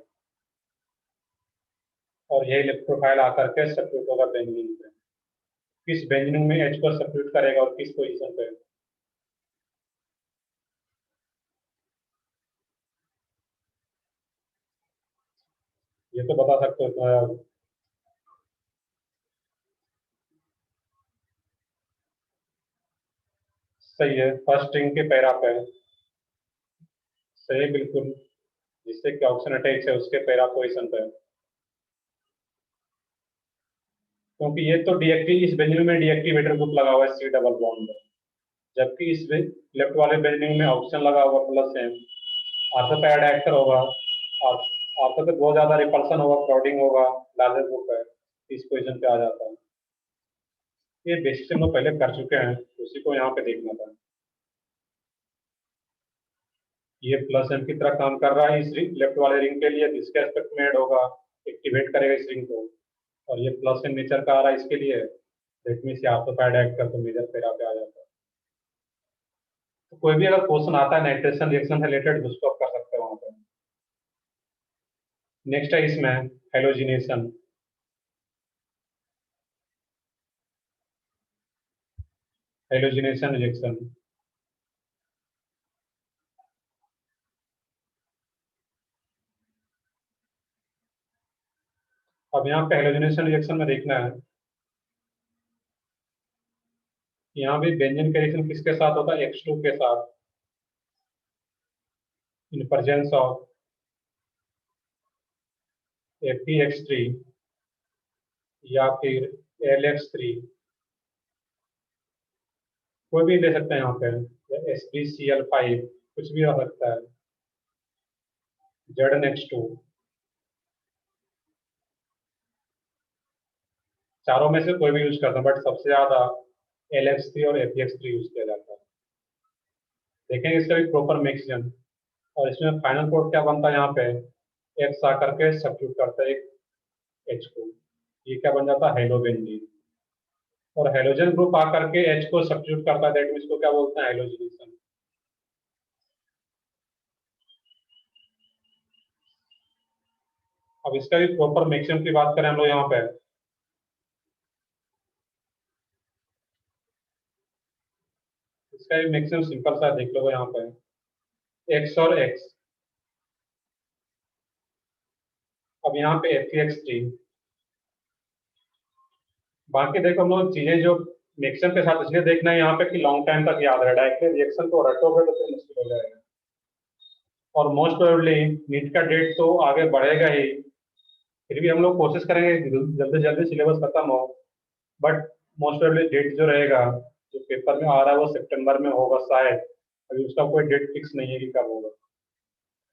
और ये इलेक्ट्रोफाइल आकर के सब्स्टिट्यूट होगा बेंजीन पे। किस बेंजीन में H को सब्स्टिट्यूट करेगा और किस पोजीशन पे? ये तो बता सकते हो यार। सही है, फर्स्ट रिंग के पैरा पे। सही बिल्कुल, जिससे कि ऑक्सीजन अटैच है उसके पैरा पोजीशन पे। क्योंकि ये तो डीएक्टिव, इस बेंजीन में डीएक्टिवेटर ग्रुप लगा हुआ है C डबल बॉन्ड, जबकि इस लेफ्ट वाले बेंजीन में ऑक्सीजन लगा हुआ प्लस है, आर्थो पे ऐड एक्टर होगा, और आर्थो पे बहुत ज्यादा रिपल्सन होगा, क्राउडिंग होगा, लार्जर ग्रुप है, इस पोजीशन पे आ जाता है। ये बेसिक हम लोग पहले कर चुके हैं, उसी को यहाँ पे देखना था। ये प्लस एम की तरह काम कर रहा है इस लेफ्ट वाले रिंग के लिए, इसके एस्पेक्ट में ऐड होगा, एक्टिवेट करेगा इस रिंग को, और ये प्लस एम नेचर का आ रहा है इसके लिए, दैट मीन्स आर्थो पे ऐड एक्ट कर तो मेजर पैरा पे आ जाता है। तो कोई भी अगर क्वेश्चन आता है नाइट्रेशन रिएक्शन से रिलेटेड, उसको आप कर सकते हो वहां पर। नेक्स्ट है इसमें हेलोजिनेशन। हेलोजिनेशन रिएक्शन, अब यहाँ पे हेलोजिनेशन रिएक्शन में देखना है, यहाँ भी बेंजीन का रिएक्शन किसके साथ होता है? H2 के साथ, इन प्रेजेंस ऑफ FeX3 या फिर LX3, कोई भी ले सकते हैं यहाँ पे, या SbCl5, कुछ भी हो सकता है, ZnH2, चारों में से कोई भी यूज करता है, बट सबसे ज्यादा LX3 और FeX3 यूज किया जाता है। देखेंगे इसका भी प्रॉपर मिक्सचर, और इसमें फाइनल कोड क्या बनता है, यहाँ पे X आकर के सब्स्टिट्यूट करता है एक H को, ये क्या बन जाता है? हेलोबेंजीन। और हेलोजन ग्रुप आकर के H को सब्स्टिट्यूट करता है, दैट मीन्स को क्या बोलते हैं? हेलोजिनेशन। अब इसका भी प्रॉपर मिक्सचर की बात करें हम लोग यहाँ पे, इसका भी मिक्सचर सिंपल सा देख लो यहाँ पे, X और X। अब यहाँ पे FeX3, बाकी देखो हम लोग चीजें जो मिक्सचर के साथ इसलिए देखना है यहाँ पे कि लॉन्ग टाइम तक याद रहे, डायरेक्टली रिएक्शन को रटोगे तो फिर मुश्किल हो जाएगा। और मोस्ट प्रोबेबली नीट का डेट तो आगे बढ़ेगा ही, फिर भी हम लोग कोशिश करेंगे कि जल्दी जल्दी सिलेबस खत्म हो, बट मोस्ट प्रोबेबली डेट जो रहेगा, जो पेपर में आ रहा है वो सितंबर में होगा शायद, अभी उसका कोई डेट फिक्स नहीं है कि कब होगा।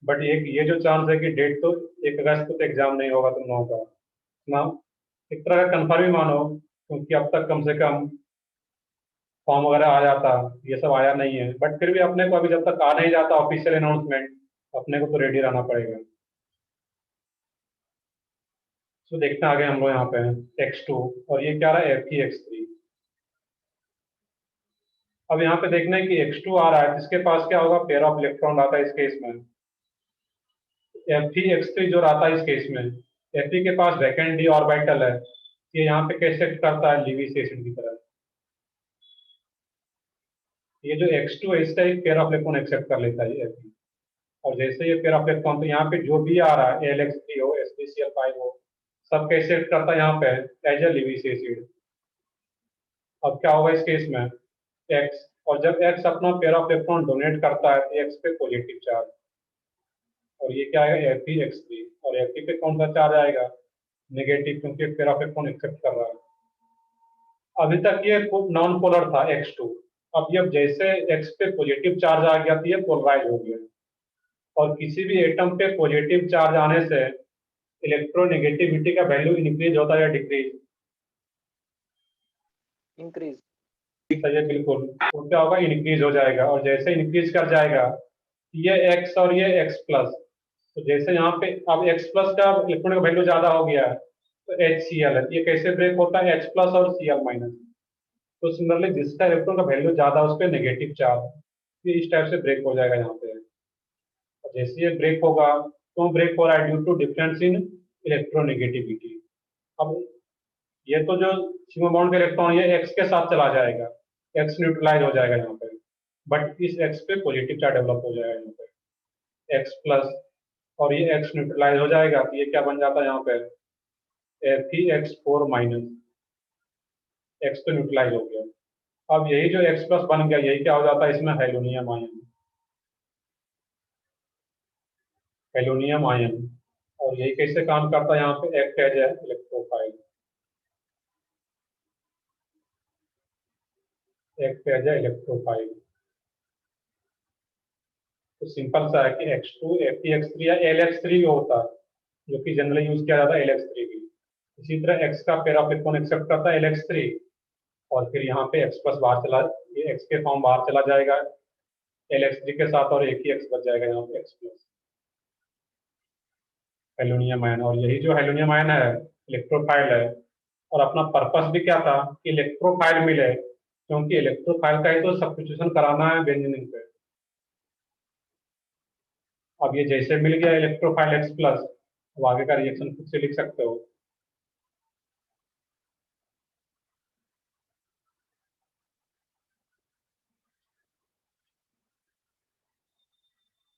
बट एक ये जो चांस है कि डेट तो 1 अगस्त को तो एग्जाम नहीं होगा तुम लोगों का ना, एक तरह का कंफर्म ही मानो, क्योंकि अब तक कम से कम फॉर्म वगैरह आ जाता, ये सब आया नहीं है, बट फिर भी अपने को अभी जब तक आ नहीं जाता ऑफिशियल अनाउंसमेंट, अपने को तो रेडी रहना पड़ेगा। तो देखते हैं आगे हम लोग यहाँ पे X2, और ये क्या रहा है? FeX3। अब यहाँ पे देखना है कि X2 आ रहा है, इसके पास क्या होगा? पेयर ऑफ इलेक्ट्रॉन आता है इस केस में। FeX3 जो रहता है इस केस में, Fe के पास वैकेंट d ऑर्बिटल है, ये यहाँ पे कैसे एक्ट करता है? लिविस एसिड की तरह। ये जो X2 है इसका एक पेयर ऑफ इलेक्ट्रॉन एक्सेप्ट कर लेता है Fe, और जैसे ये पेयर ऑफ इलेक्ट्रॉन, तो यहाँ पे जो भी आ रहा है LX3 हो, SbCl5 हो, सब कैसे एक्ट करता है यहाँ पे? As a Lewis acid. अब क्या होगा इस केस में? X, और जब X अपना पेयर ऑफ इलेक्ट्रॉन डोनेट करता है तो X पे पॉजिटिव चार्ज, और ये क्या आएगा? FeX3, और Fe पे कौन सा चार्ज आएगा? नेगेटिव, क्योंकि पेयर ऑफ इलेक्ट्रॉन एक्सेप्ट कर रहा है। अभी तक ये नॉन पोलर था X2, अब जैसे X पे पॉजिटिव चार्ज आ गया तो ये पोलराइज हो गया, और किसी भी एटम पे पॉजिटिव चार्ज आने से इलेक्ट्रोनेगेटिविटी का वैल्यू इंक्रीज होता है या डिक्रीज?
इंक्रीज।
सही है, बिल्कुल। तो क्या होगा, इंक्रीज हो जाएगा। और जैसे इंक्रीज कर जाएगा ये x और ये x प्लस, तो जैसे यहाँ पे अब x प्लस का इलेक्ट्रॉन का वैल्यू ज्यादा हो गया है तो HCl है, ये कैसे ब्रेक होता है, H प्लस और Cl माइनस। तो सिमिलरली जिसका इलेक्ट्रॉन का वैल्यू ज्यादा उस पर नेगेटिव चार्ज, ये इस टाइप से ब्रेक हो जाएगा यहाँ पे। और जैसे ये ब्रेक होगा, क्यों ब्रेक हो रहा है, due to difference in electronegativity. अब ये तो जो सिग्मा बॉन्ड का इलेक्ट्रॉन ये x के साथ चला जाएगा, x न्यूट्रलाइज हो जाएगा यहाँ पे, बट इस x पे पॉजिटिव चार्ज डेवलप हो जाएगा यहाँ पे x प्लस, और ये x न्यूट्रलाइज हो जाएगा तो ये क्या बन जाता है यहाँ पे Fe(x4 माइनस), x तो न्यूट्रलाइज हो गया। अब यही जो x प्लस बन गया यही क्या हो जाता है, इसमें हेलोनियम आयन, हेलोनियम आयन। और यही कैसे काम करता है यहाँ पे, act as a electrophile, act as a electrophile. तो सिंपल सा है कि X2 Fe(x3) या Lx3 होता है, जो कि जनरली यूज किया जाता है Lx3 भी। इसी तरह x का पेयर ऑफ इलेक्ट्रॉन एक्सेप्ट करता है Lx3, और फिर यहाँ पे x प्लस बाहर चला, ये x के फॉर्म बाहर चला जाएगा Lx3 के साथ, और एक ही x बच जाएगा यहाँ पे x प्लस, हेलोनियम आयन। और यही जो हेलोनियम आयन है इलेक्ट्रोफाइल है, और अपना पर्पस भी क्या था कि इलेक्ट्रोफाइल मिले, क्योंकि इलेक्ट्रोफाइल का ही तो सब्स्टिट्यूशन कराना है बेंजीन पे। अब ये जैसे मिल गया इलेक्ट्रोफाइल x प्लस, अब आगे का रिएक्शन खुद से लिख सकते हो।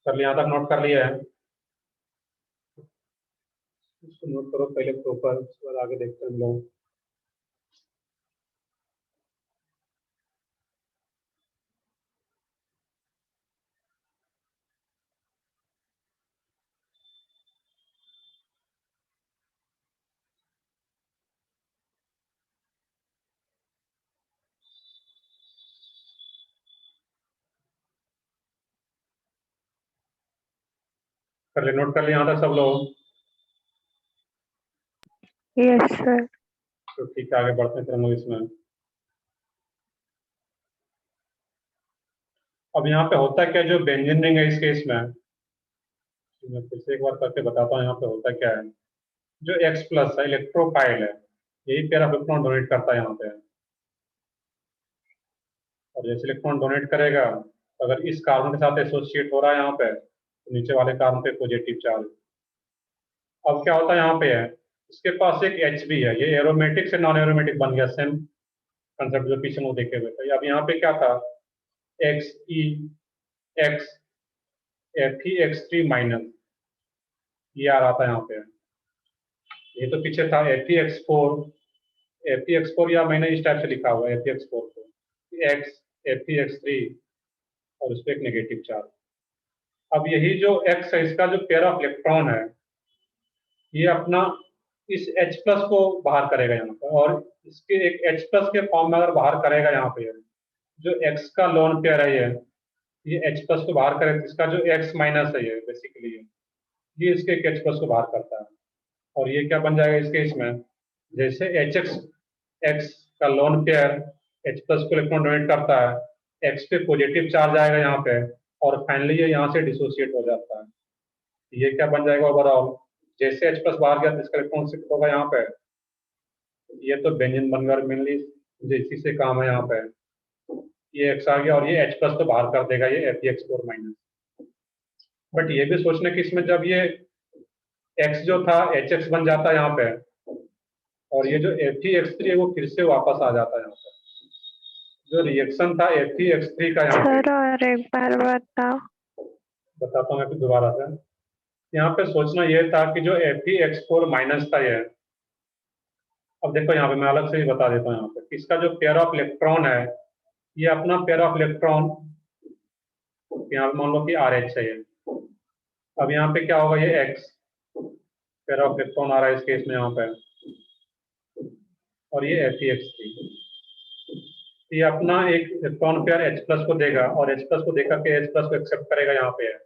कर लिया, यहाँ तक नोट कर लिया है, इसको नोट करो पहले प्रॉपर, उसके बाद आगे देखते हैं हम लोग। कर लिया, नोट कर लिया यहाँ तक सब लोग?
Yes sir.
तो ठीक है, आगे बढ़ते हैं फिर हम लोग इसमें। अब यहाँ पे होता क्या, जो बेंजीन रिंग है इस केस में, मैं फिर से एक बार करके बताता हूँ यहाँ पे होता क्या है। जो X प्लस है इलेक्ट्रोफाइल है, यही पेयर ऑफ इलेक्ट्रॉन डोनेट करता है यहाँ पे, और जैसे इलेक्ट्रॉन डोनेट करेगा, अगर इस कार्बन के साथ एसोसिएट हो रहा है यहाँ पे, तो नीचे वाले कार्बन पे पॉजिटिव चार्ज। अब क्या होता है यहाँ पे है, इसके पास एक H भी है, ये एरोमेटिक से नॉन एरोमेटिक बन गया, सेम कंसेप्ट जो पीछे वो देखे हुए थे। अब यहाँ पे क्या था, Xe(x) Fe(x3) माइनस, ये आ रहा था यहाँ पे, ये तो पीछे था Fe(x4) या मैंने इस टाइप से लिखा हुआ है Fe(x4) को, x Fe(x3) और उस पर एक नेगेटिव चार्ज। अब यही जो x है, इसका जो पेयर ऑफ इलेक्ट्रॉन है, ये अपना इस H प्लस को बाहर करेगा यहाँ पर, और इसके एक H प्लस के फॉर्म में अगर बाहर करेगा यहाँ पे, जो x का लोन पेयर है ये H प्लस को बाहर करेगा, इसका जो x माइनस है ये बेसिकली ये इसके एक H प्लस को बाहर करता है। और ये क्या बन जाएगा इसके इसमें, जैसे HX का लोन पेयर H प्लस को इलेक्ट्रॉन डोनेट करता है, X पे पॉजिटिव चार्ज आएगा यहाँ पे, और फाइनली ये यहाँ से डिसोसिएट हो जाता है। ये क्या बन जाएगा ओवरऑल, जैसे H प्लस बाहर गया तो इसका इलेक्ट्रॉन शिफ्ट होगा यहाँ पे, ये तो बेंजीन बन गया, मेनली मुझे इसी से काम है यहाँ पे। ये X आ गया और ये H प्लस तो बाहर कर देगा ये Fe(x4 माइनस)। बट ये भी सोचना कि इसमें जब ये X जो था HX बन जाता है यहाँ पे, और ये जो Fe(x3) है वो फिर से वापस आ जाता है यहाँ पे, जो रिएक्शन था Fe(x3) का यहाँ पे।
सर और एक बार बताओ।
बताता हूँ मैं फिर दोबारा से। यहाँ पे सोचना ये था कि जो Fe(x4 माइनस था ये, अब देखो यहाँ पे मैं अलग से ही बता देता हूँ यहाँ पे कि इसका जो पेयर ऑफ इलेक्ट्रॉन है, ये अपना पेयर ऑफ इलेक्ट्रॉन यहाँ पे मान लो कि RH है ये। अब यहाँ पे क्या होगा, ये X पेयर ऑफ इलेक्ट्रॉन आ रहा है इस केस में यहाँ पे, और ये Fe(x3), ये अपना एक इलेक्ट्रॉन पेयर H प्लस को देगा, और H प्लस को देकर के H प्लस को एक्सेप्ट करेगा यहाँ पे है।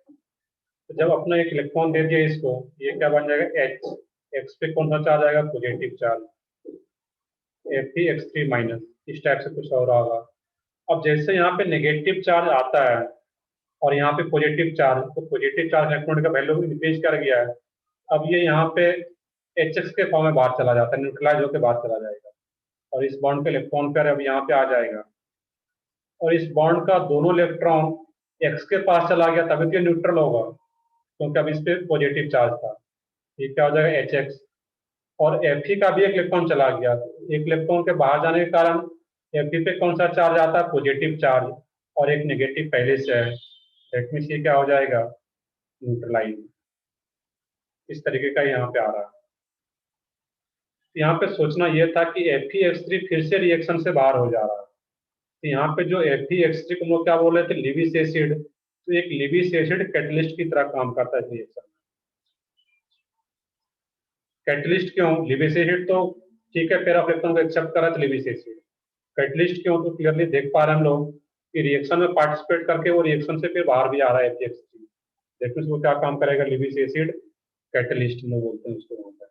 तो जब अपना एक इलेक्ट्रॉन दे दिया इसको, ये क्या बन जाएगा H, X पे कौन सा चार्ज आएगा, पॉजिटिव चार्ज, Fe माइनस, इस टाइप से कुछ और होगा। अब जैसे यहाँ पे नेगेटिव चार्ज आता है और यहाँ पे पॉजिटिव चार्ज, तो पॉजिटिव चार्ज इलेक्ट्रॉन का वैल्यू इंक्रीज कर गया है। अब ये यहाँ पे HX के फॉर्म में बाहर चला जाता है, न्यूट्रलाइज होकर बाहर चला जाएगा और इस बॉन्ड पे इलेक्ट्रॉन पेयर अब यहाँ पे आ जाएगा और इस बॉन्ड का दोनों इलेक्ट्रॉन X के पास चला गया, तभी तो ये न्यूट्रल होगा क्योंकि अब इस पे पॉजिटिव चार्ज था। ये क्या हो जाएगा HX, और Fe का भी एक इलेक्ट्रॉन चला गया, एक इलेक्ट्रॉन के बाहर जाने के कारण Fe पे कौन सा चार्ज आता है, पॉजिटिव चार्ज, और एक नेगेटिव पहले से है, दैट मीन्स ये क्या हो जाएगा, न्यूट्रलाइज। इस तरीके का यहाँ पे आ रहा है। यहाँ पे सोचना ये था कि Fe फिर से रिएक्शन से बाहर हो जा रहा है, तो यहाँ पे जो Fe को हम लोग क्या बोल रहे थे, लिविस एसिड, तो एक लिविस एसिड कैटलिस्ट की तरह काम करता है इस रिएक्शन में। कैटलिस्ट क्यों, लिविस एसिड तो ठीक है, पैरा ऑफ इलेक्ट्रॉन को एक्सेप्ट कर रहा है, लिविस एसिड। कैटलिस्ट क्यों, तो क्लियरली देख पा रहे हैं हम लोग कि रिएक्शन में पार्टिसिपेट करके वो रिएक्शन से फिर बाहर भी आ रहा है Fe। दैट मीन्स वो क्या काम करेगा, लिविस एसिड कैटलिस्ट में बोलते हैं उसको वहाँ पर।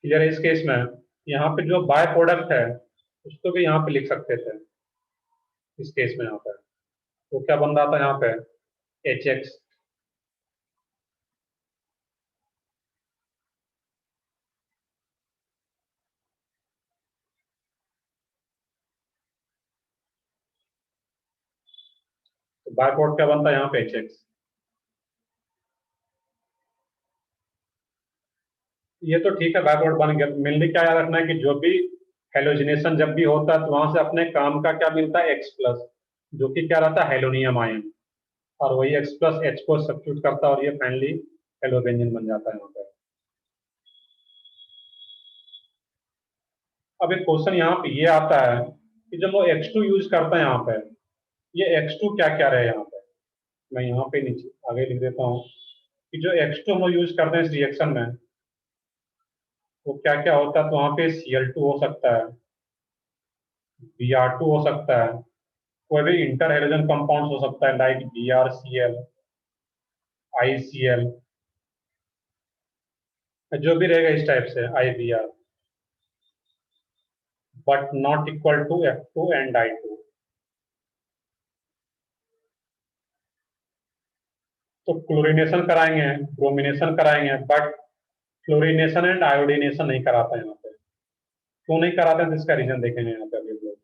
क्लियर है इस केस में। यहाँ पे जो बाय प्रोडक्ट है उसको भी यहाँ पे लिख सकते थे इस केस में। यहाँ पर तो क्या बन रहा था यहाँ पे, HX, तो बाय प्रोडक्ट क्या बनता है यहाँ पे, HX। ये तो ठीक है, बाय प्रोडक्ट बन गया। मेनली क्या याद रखना है कि जो भी हेलोजिनेशन जब भी होता है तो वहां से अपने काम का क्या मिलता है, X+, जो कि क्या रहता है, हेलोनियम आयन, और वही X+H को सब्स्टिट्यूट करता है और ये फाइनली हेलोबेंजीन बन जाता है यहाँ पे। अब एक क्वेश्चन यहाँ पे ये आता है कि जब वो X2 यूज करता है यहाँ पे, ये X2 क्या क्या रहे यहाँ पे, मैं यहाँ पे नीचे आगे लिख देता हूँ कि जो X2 हम यूज करते हैं इस रिएक्शन में वो क्या क्या होता है। तो वहाँ पे Cl2 हो सकता है, Br2 हो सकता है, कोई भी इंटर हेलोजन कंपाउंड हो सकता है लाइक BrCl, ICl, जो भी रहेगा इस टाइप से, IBr, but not equal to F2 and I2। तो क्लोरीनेशन कराएंगे, ब्रोमिनेशन कराएंगे, बट फ्लोरिनेशन एंड आयोडीनेशन नहीं कराते हैं यहाँ पे। क्यों नहीं कराते हैं, तो इसका रीजन देखेंगे यहाँ पे अभी लोग।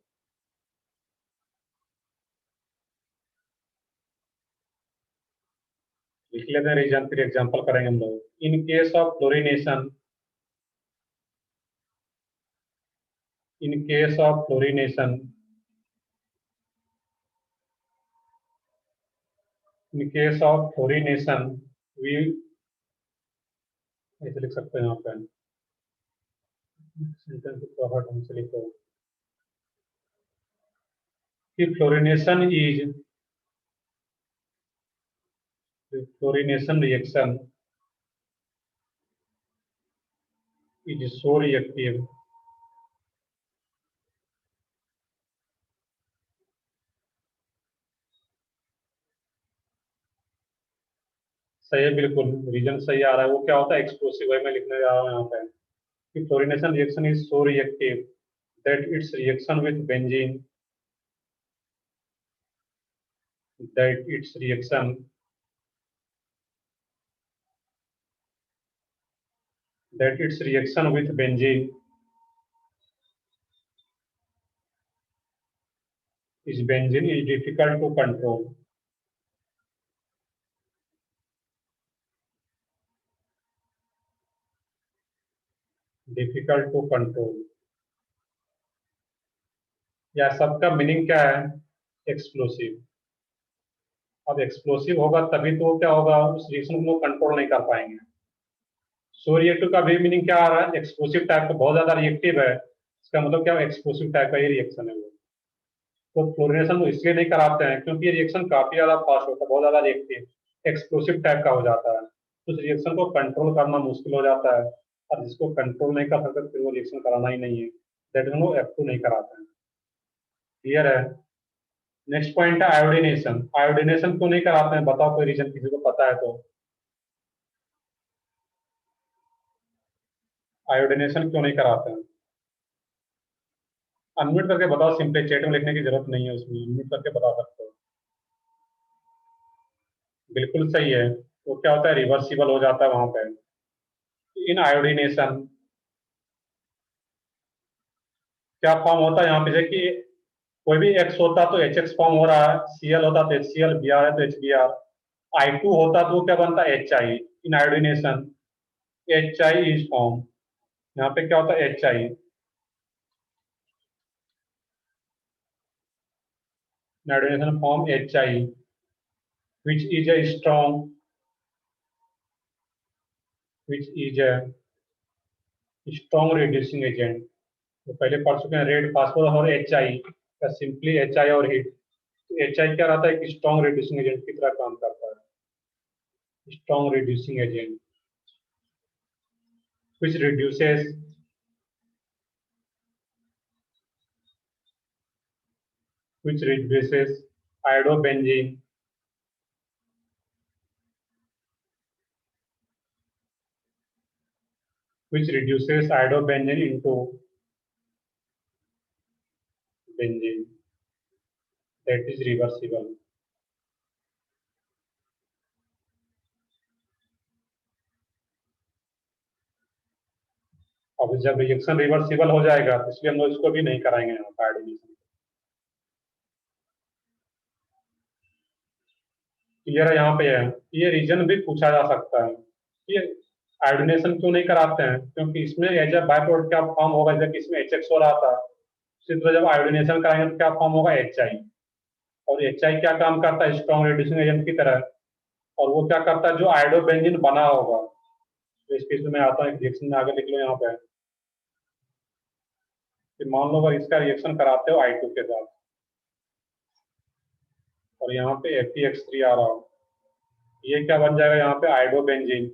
लिख लेते हैं रीजन, फिर एग्जांपल करेंगे हम लोग। In case of fluorination, in case of fluorination, in case of fluorination we, ऐसे लिख सकते हैं यहाँ पे, सेंटेंस को थोड़ा ढंग से लिखो कि fluorination is, fluorination reaction is so reactive सही है, बिल्कुल रीजन सही आ रहा है। वो क्या होता है, एक्सप्लोसिव है, मैं लिखने जा रहा हूँ यहाँ पे कि fluorination reaction is so reactive that its reaction with benzene, that its reaction, that its reaction with benzene is, benzene is difficult to control, difficult to control। या सबका मीनिंग क्या है, एक्सप्लोसिव। अब एक्सप्लोसिव होगा तभी तो क्या होगा, उस रिएक्शन को कंट्रोल नहीं कर पाएंगे। सो रिएक्टिव का भी मीनिंग क्या आ रहा है, एक्सप्लोसिव टाइप का, बहुत ज्यादा रिएक्टिव है, इसका मतलब क्या, एक्सप्लोसिव टाइप का ये रिएक्शन है वो। तो फ्लोरिनेशन वो इसलिए नहीं कराते हैं क्योंकि ये रिएक्शन काफी ज्यादा फास्ट होता है, बहुत ज्यादा रिएक्टिव, एक्सप्लोसिव टाइप का हो जाता है, तो उस रिएक्शन को कंट्रोल करना मुश्किल हो जाता है, और जिसको कंट्रोल नहीं कर सकते फिर वो रिएक्शन कराना ही नहीं है, दैट मीन वो F2 नहीं कराते हैं। क्लियर है। नेक्स्ट पॉइंट है आयोडीनेशन। आयोडीनेशन क्यों नहीं कराते हैं, बताओ कोई रीजन किसी को पता है तो। आयोडीनेशन क्यों नहीं कराते हैं? अनम्यूट करके बताओ, सिंपली चैट में लिखने की जरूरत नहीं है, उसमें अनम्यूट करके बता सकते हो। बिल्कुल सही है। वो क्या होता है, रिवर्सिबल हो जाता है वहां पे। इन आयोडीनेशन क्या फॉर्म होता है यहाँ पे, जैसे कि कोई भी एक्स होता तो एच एक्स फॉर्म हो रहा है, सीएल होता तो H C L, B R है तो H B R, I two होता तो वो क्या बनता है, H I. In iodination H I is form. यहाँ पे क्या होता है, H I. Iodination form H I which is a strong, which is a strong reducing agent. तो पहले पढ़ चुके हैं, रेड फास्फोरस और H I, simply H I और हीट। एच आई क्या रहता है, एक स्ट्रॉन्ग रिड्यूसिंग एजेंट की तरह काम करता है, strong reducing agent which reduces iodobenzene, which reduces iodobenzene into benzene, that is reversible. अब जब रिएक्शन रिवर्सिबल हो जाएगा तो इसलिए हम लोग इसको भी नहीं कराएंगे यहाँ पर आयोडीनेशन। क्लियर है, यहाँ पे है। ये रीजन भी पूछा जा सकता है, ये आयोडीनेशन क्यों नहीं कराते हैं, क्योंकि इसमें एज ए बाय प्रोडक्ट क्या फॉर्म होगा, जैसे कि इसमें एच एक्स हो रहा था, इसी तरह जब आयोडीनेशन कराएंगे तो क्या फॉर्म होगा, एच आई। और एच आई क्या काम करता है, स्ट्रॉन्ग रिड्यूसिंग एजेंट की तरह। और वो क्या करता है, जो आयोडोबेंजीन बना होगा, तो इस केस में आता है रिएक्शन में आगे लिख लो यहाँ पे कि मान लो अगर इसका रिएक्शन कराते हो आई टू के साथ, और यहाँ पे Fe3 आ रहा हो, ये क्या बन जाएगा यहाँ पे, iodobenzene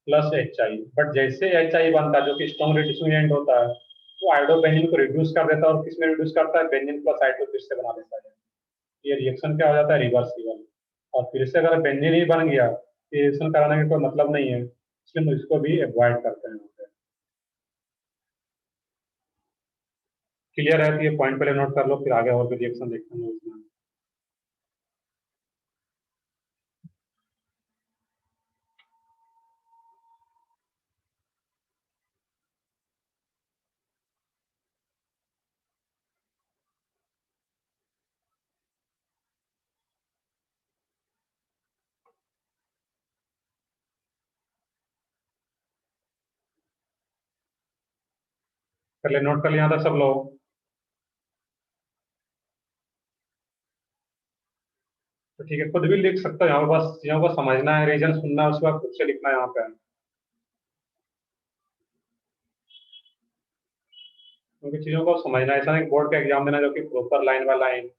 plus H I. But जैसे एच आई बनता है जो कि स्ट्रॉन्ग रिड्यूसिंग एजेंट होता है, तो आयोडोबेंजीन को रिड्यूस कर देता है, और किसमें रिड्यूस करता है, बेंजीन प्लस आई टू फिर से बना देता है। ये रिएक्शन क्या हो जाता है, रिवर्सिबल। और फिर से अगर बेंजीन ही बन गया, रिएक्शन कराने का कोई मतलब नहीं है, इसलिए हम इसको भी अवॉइड करते हैं। क्लियर है, तो ये पॉइंट पहले नोट कर लो, फिर आगे और भी रिएक्शन देखते हैं उसमें। पहले नोट कर लिया था सब लोग। तो ठीक है, खुद भी लिख सकते हो यहाँ पे, बस चीजों को समझना है, रीजन सुनना है, उसके बाद खुद से लिखना है यहाँ पे, क्योंकि चीजों को समझना है, ऐसा नहीं बोर्ड का एग्जाम देना जो कि प्रॉपर लाइन बाय लाइन।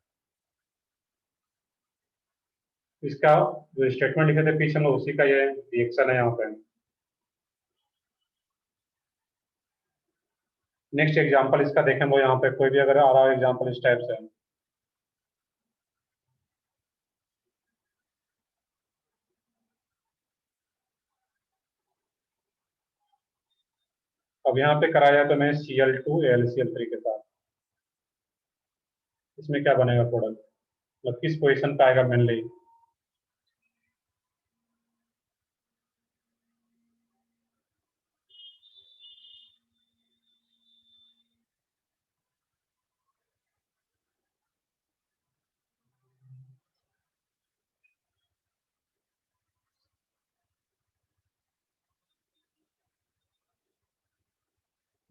इसका जो स्टेटमेंट लिखे थे पीछे में, उसी का ये रिएक्शन है यहाँ पे। नेक्स्ट एग्जाम्पल इसका देखें, वो यहाँ पे कोई भी अगर आ रहा है एग्जाम्पल इस टाइप से। अब यहाँ पे कराया तो मैं Cl2 AlCl3 के साथ, इसमें क्या बनेगा प्रोडक्ट, मतलब किस पोजिशन पे आएगा मेनली।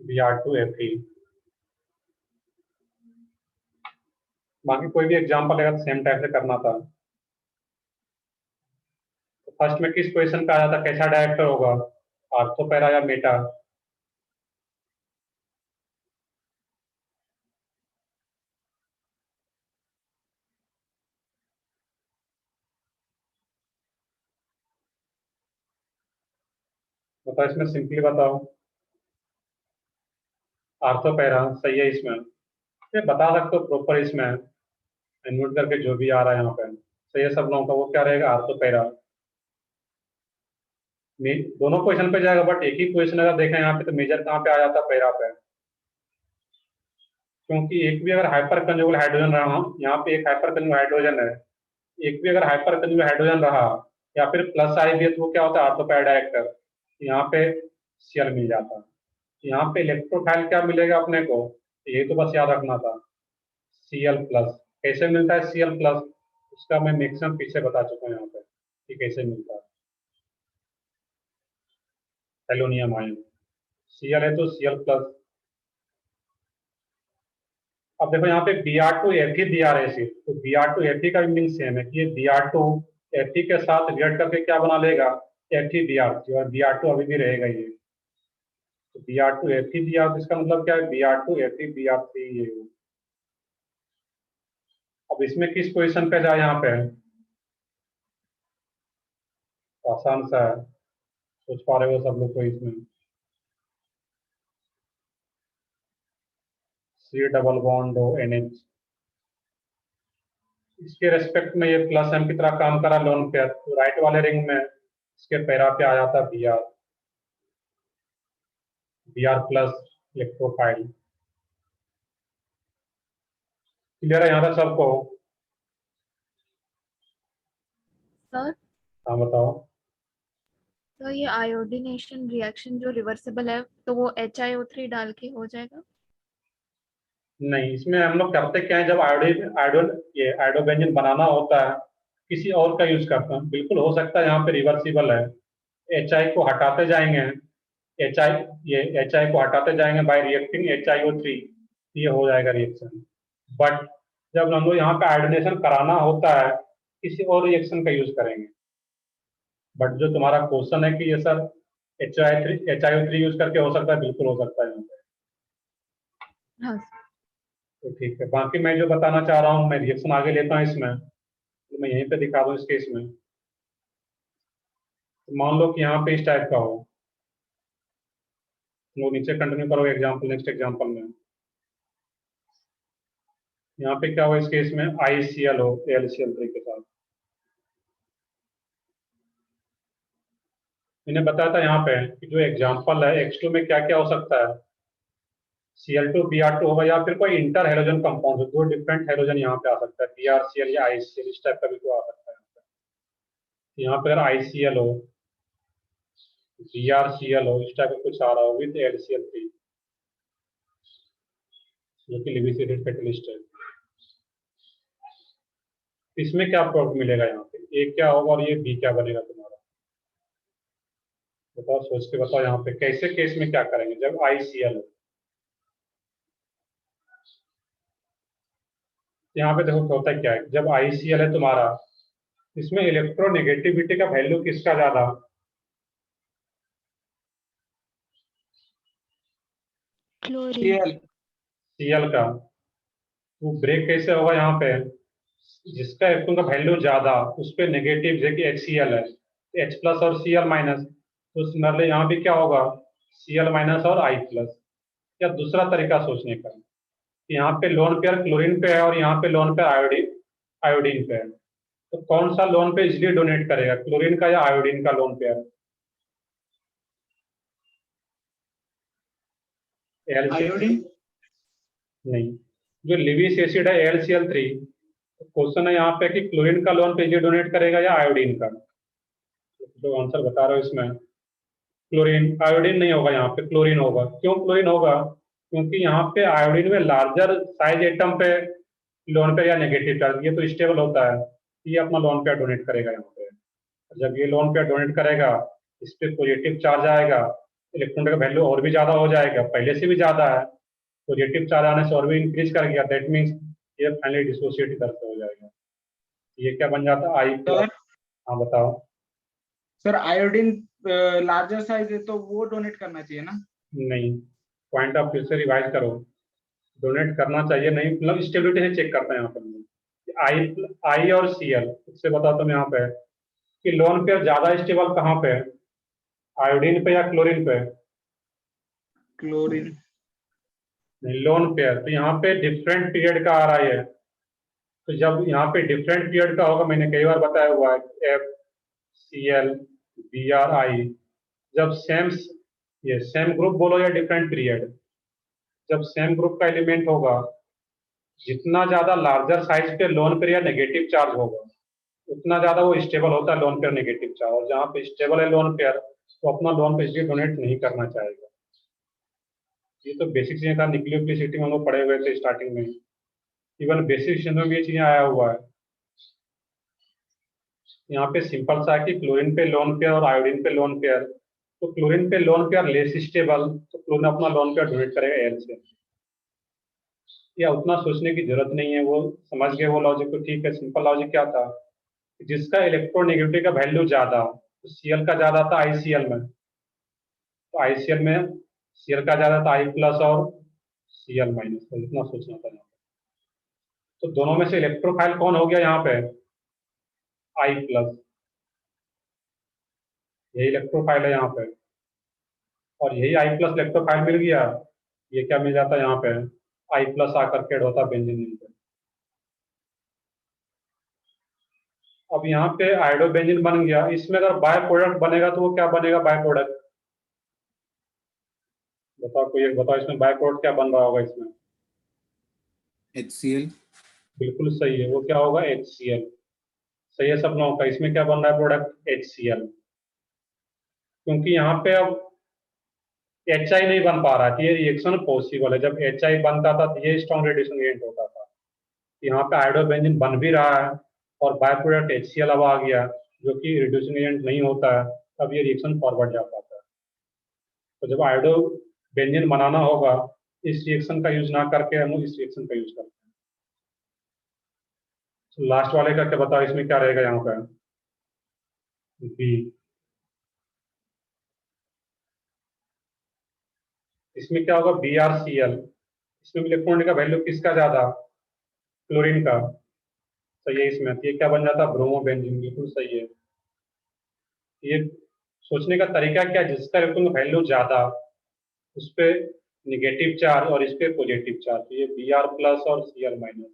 Br2Fe। बाकी कोई भी एग्जाम्पल अगर सेम टाइप से करना था, तो फर्स्ट में किस पोजीशन पे आया था, कैसा डायरेक्टर होगा, आर्थो पैरा या मेटा। बताओ इसमें सिंपली बताओ। आर्थो पैरा सही है इसमें। ये बता सकते हो प्रॉपर इसमें नोट करके जो भी आ रहा है यहाँ पे, तो ये सब लोगों का वो क्या रहेगा, आर्थो पैरा दोनों पोजिशन पे जाएगा, बट एक ही पोजिशन अगर देखा यहाँ पे तो मेजर कहाँ पे आ जाता है, पैरा पे। क्योंकि एक भी अगर हाइपर कंजुगल हाइड्रोजन रहा, यहाँ पे एक हाइपर कंजुगल हाइड्रोजन है, एक भी अगर हाइपर कंजुगल हाइड्रोजन रहा या फिर प्लस आई भी है, तो वो क्या होता है, आर्थो पैरा डायरेक्टर, यहाँ पे सीएल मिल जाता है। यहाँ पे इलेक्ट्रोफाइल क्या मिलेगा अपने को, ये तो बस याद रखना था, सीएल प्लस। कैसे मिलता है सीएल प्लस, उसका मैं मैक्सिमम पीछे बता चुका हूँ यहाँ पे कि कैसे मिलता है। हेलोनियम आयन सीएल है तो सीएल प्लस। अब देखो यहाँ पे Br2Fe दिया रहा है सिर्फ, तो Br2Fe का भी मीनिंग सेम है कि ये Br2Fe के साथ रिएक्ट करके क्या बना लेगा, FeBr3, और Br2 अभी भी रहेगा ये, तो Br2Fe दिया, तो इसका मतलब क्या है, Br2FeBr3 ये। अब इसमें किस पोजीशन पे जाए, यहाँ पे तो आसान सा है, सोच पा रहे हो सब लोग को, इसमें C डबल बॉन्ड हो NH, इसके रेस्पेक्ट में ये प्लस एम की तरह काम करा लोन पेयर, तो राइट वाले रिंग में इसके पैरा पे आ जाता Br प्लस इलेक्ट्रोफाइल। क्लियर है यहाँ तक सबको?
सर,
हाँ बताओ।
तो ये आयोडीनेशन रिएक्शन जो रिवर्सिबल है, तो वो HiO3 डाल के हो जाएगा?
नहीं, इसमें हम लोग करते क्या है, जब आयोडीन आयोडोन ये आयोडोबेंजीन बनाना होता है, किसी और का यूज करते हैं। बिल्कुल हो सकता है यहाँ पे रिवर्सिबल है, HI को हटाते जाएंगे, HI को हटाते जाएंगे बाय रिएक्टिंग HiO3, ये हो जाएगा रिएक्शन। बट जब हम लोग यहाँ पे आयोडीनेशन कराना होता है, किसी और रिएक्शन का यूज करेंगे। बट जो तुम्हारा क्वेश्चन है कि ये सर HiO3 यूज करके हो सकता है, बिल्कुल हो सकता है यहाँ पे।
हाँ।
तो ठीक है, बाकी मैं जो बताना चाह रहा हूँ, मैं रिएक्शन आगे लेता हूँ इसमें, तो मैं यहीं पे दिखा दूँ इस केस में। तो मान लो कि यहाँ पे इस टाइप का हो, लोग नीचे कंटिन्यू करो एग्जाम्पल, नेक्स्ट एग्जाम्पल में यहाँ पे क्या हो, इस केस में ICl हो AlCl3 के साथ। मैंने बताया था यहाँ पे कि जो एग्जाम्पल है X2 में क्या क्या हो सकता है, Cl2 Br2 होगा, या फिर कोई इंटर हेलोजन कंपाउंड हो, दो डिफरेंट हेलोजन यहाँ पे आ सकता है, BrCl या ICl, इस टाइप का भी तो आ सकता है। यहाँ पे अगर ICl हो, BrCl हो, इस टाइप का कुछ आ रहा हो विद AlCl3, जो कि लिविस कैटलिस्ट है, इसमें क्या प्रोडक्ट मिलेगा, यहाँ पे A क्या होगा और ये B क्या बनेगा तुम्हारा, बताओ, सोच के बताओ। यहाँ पे कैसे केस में क्या करेंगे जब ICl हो, यहाँ पे देखो होता है क्या है, जब ICl है तुम्हारा, इसमें इलेक्ट्रोनेगेटिविटी का वैल्यू किसका ज्यादा,
क्लोरीन।
Cl का। वो ब्रेक कैसे होगा, यहाँ पे जिसका इलेक्ट्रॉन का वैल्यू ज्यादा उस पर नेगेटिव, जैसे कि HCl है, H प्लस और Cl माइनस, तो सिमिलरली यहाँ भी क्या होगा, Cl माइनस और I प्लस। या दूसरा तरीका सोचने का, यहाँ पे लोन पेयर क्लोरीन पे है और यहाँ पे लोन पेयर आयोडीन आयोडीन पे है, तो कौन सा लोन पे इजिली डोनेट करेगा, क्लोरीन का या आयोडीन का लोन पेयर?
आयोडीन।
नहीं, जो लिविस एसिड है AlCl3, क्वेश्चन है यहाँ पे कि क्लोरीन का लोन पे इजिली डोनेट करेगा या आयोडीन का। जो आंसर बता रहे हो इसमें क्लोरीन, आयोडीन नहीं होगा, यहाँ पे क्लोरीन होगा। क्यों क्लोरीन होगा, क्योंकि यहाँ पे आयोडीन में लार्जर साइज एटम पे लोन पेयर या नेगेटिव चार्ज, ये तो स्टेबल होता है, ये अपना लोन पेयर डोनेट करेगा यहाँ पे। जब ये लोन पेयर डोनेट करेगा, इस पे पॉजिटिव चार्ज आएगा, इलेक्ट्रॉन का वैल्यू और भी ज्यादा हो जाएगा, पहले से भी ज्यादा है, पॉजिटिव चार्ज आने से और भी इंक्रीज कर गया, दैट मीन्स ये फाइनली डिसोसिएट इधर से हो जाएगा, ये क्या बन जाता है, I प्लस। हाँ बताओ।
सर आयोडीन लार्जर साइज है तो वो डोनेट करना चाहिए ना?
नहीं, पॉइंट ऑफ व्यू से रिवाइज करो, डोनेट करना चाहिए नहीं, मतलब स्टेबिलिटी से चेक करते हैं यहाँ पर। आई और Cl, इससे बताता हूँ यहाँ पे कि लोन पेयर ज्यादा स्टेबल कहाँ पे है, आयोडीन पे या क्लोरीन पे?
क्लोरीन।
नहीं, लोन पेयर तो यहाँ पे डिफरेंट पीरियड का आ रहा है। तो जब यहाँ पे डिफरेंट पीरियड का होगा, मैंने कई बार बताया हुआ है, F C L B R I, जब सेम, ये सेम ग्रुप बोलो या डिफरेंट पीरियड, जब सेम ग्रुप का एलिमेंट होगा, जितना ज्यादा लार्जर साइज पे लोन पेयर या नेगेटिव चार्ज होगा, उतना ज्यादा वो स्टेबल होता है लोन पेयर नेगेटिव चार्ज। और जहाँ पे स्टेबल है लोन पेयर, तो अपना लोन पे इसलिए डोनेट नहीं करना चाहेगा। ये तो बेसिक चीजें था, न्यूक्लियोसिटी में हम लोग पढ़े हुए थे स्टार्टिंग में। इवन बेसिक चीजों में ये चीजें आया हुआ है। यहाँ पे सिंपल सा है कि क्लोरीन पे लोन पेयर और आयोडीन पे लोन पेयर। तो क्लोरीन पे लोन पेयर लेस स्टेबल, तो क्लोरीन अपना लोन पेयर डोनेट करेगा एल से। या उतना सोचने की जरूरत नहीं है, वो समझ गए वो लॉजिक, तो ठीक है। सिंपल लॉजिक क्या था, जिसका इलेक्ट्रोनेगेटिविटी का वैल्यू ज्यादा, तो सीएल का ज्यादा था आईसीएल में, तो आईसीएल में सीएल का ज्यादा था आई प्लस और सीएल माइनस, तो इतना सोचना था यहाँ पे। तो दोनों में से इलेक्ट्रोफाइल कौन हो गया यहाँ पे, आई प्लस, यही इलेक्ट्रोफाइल है यहाँ पे। और यही आई प्लस इलेक्ट्रोफाइल मिल गया, ये क्या मिल जाता है यहाँ पे, आई प्लस आकर के होता बेंजीन पे। अब यहाँ पे आयोडोबेंजीन बन गया, इसमें अगर बाय प्रोडक्ट बनेगा तो वो क्या बनेगा बाय प्रोडक्ट, बताओ कोई एक बताओ, इसमें बाय प्रोडक्ट क्या बन रहा होगा इसमें।
HCl।
बिल्कुल सही है, वो क्या होगा HCl। सही है सब लोगों का। इसमें क्या बन रहा है प्रोडक्ट HCl, क्योंकि यहाँ पे अब HI नहीं बन पा रहा था, ये रिएक्शन पॉसिबल है। जब HI बनता था तो ये स्ट्रॉन्ग रेडिएशन एजेंट होता था। यहाँ पे आयोडोबेंजीन बन भी रहा है और बाय प्रोडक्ट HCl अब आ गया, जो कि रिड्यूसिंग एजेंट नहीं होता है, तब ये रिएक्शन फॉरवर्ड जा पाता है। तो जब आयोडोबेंजीन बनाना होगा, इस रिएक्शन का यूज ना करके हम इस रिएक्शन का यूज करते हैं। तो लास्ट वाले का क्या बताओ, इसमें क्या रहेगा यहाँ पे, बी। इसमें क्या होगा BrCl, इसमें इलेक्ट्रॉन का वैल्यू किसका ज्यादा, क्लोरीन का। सही है इसमें, तो ये क्या बन जाता है ब्रोमोबेंजीन, बिल्कुल सही है। ये सोचने का तरीका क्या है, जिसका इलेक्ट्रॉन वैल्यू ज्यादा, उस पे निगेटिव चार्ज और इस पे पॉजिटिव चार्ज, तो ये Br प्लस और Cl माइनस।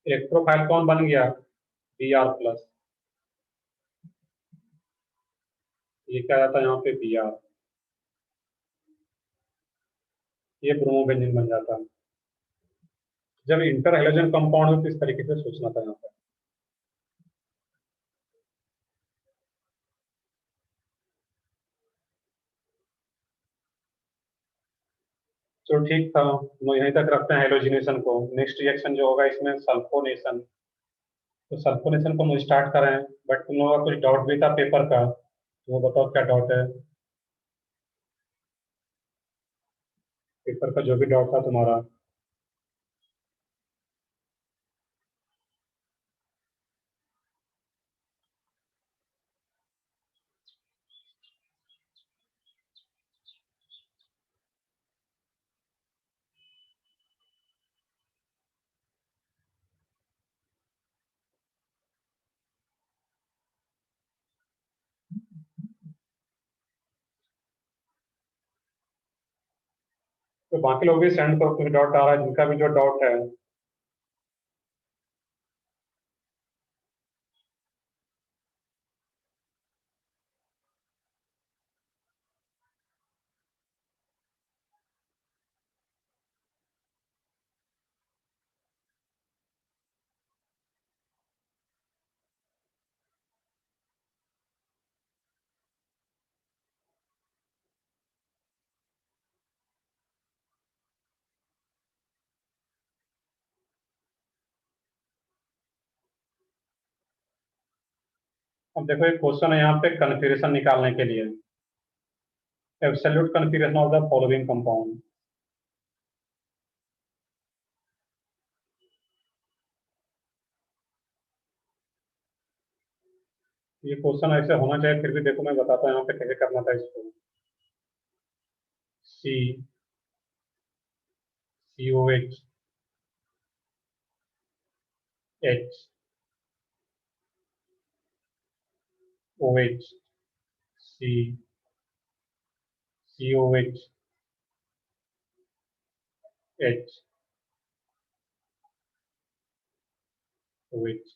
इलेक्ट्रोफाइल कौन बन गया, Br प्लस, ये क्या जाता है यहाँ पे Br, ये ब्रोमोबेंजीन बन जाता है। जब इंटर हेलोजन कंपाउंड हो तो इस तरीके से सोचना था यहाँ पे। तो ठीक था, हम यहीं तक रखते हैं हेलोजिनेशन को। नेक्स्ट रिएक्शन जो होगा इसमें सल्फोनेशन। तो सल्फोनेशन को हम स्टार्ट करें, बट तुम लोगों का कुछ डाउट भी था पेपर का, तो वो बताओ क्या डाउट है, पेपर का जो भी डाउट था तुम्हारा। तो बाकी लोग भी सेंड करो, कुछ डाउट आ रहा है जिनका भी जो डाउट है। अब देखो एक क्वेश्चन है यहाँ पे कन्फिग्रेशन निकालने के लिए, absolute configuration of the following compound. ये क्वेश्चन ऐसे होना चाहिए, फिर भी देखो मैं बताता हूँ यहाँ पे कैसे करना था इसको। C COH H OH C COH H O H.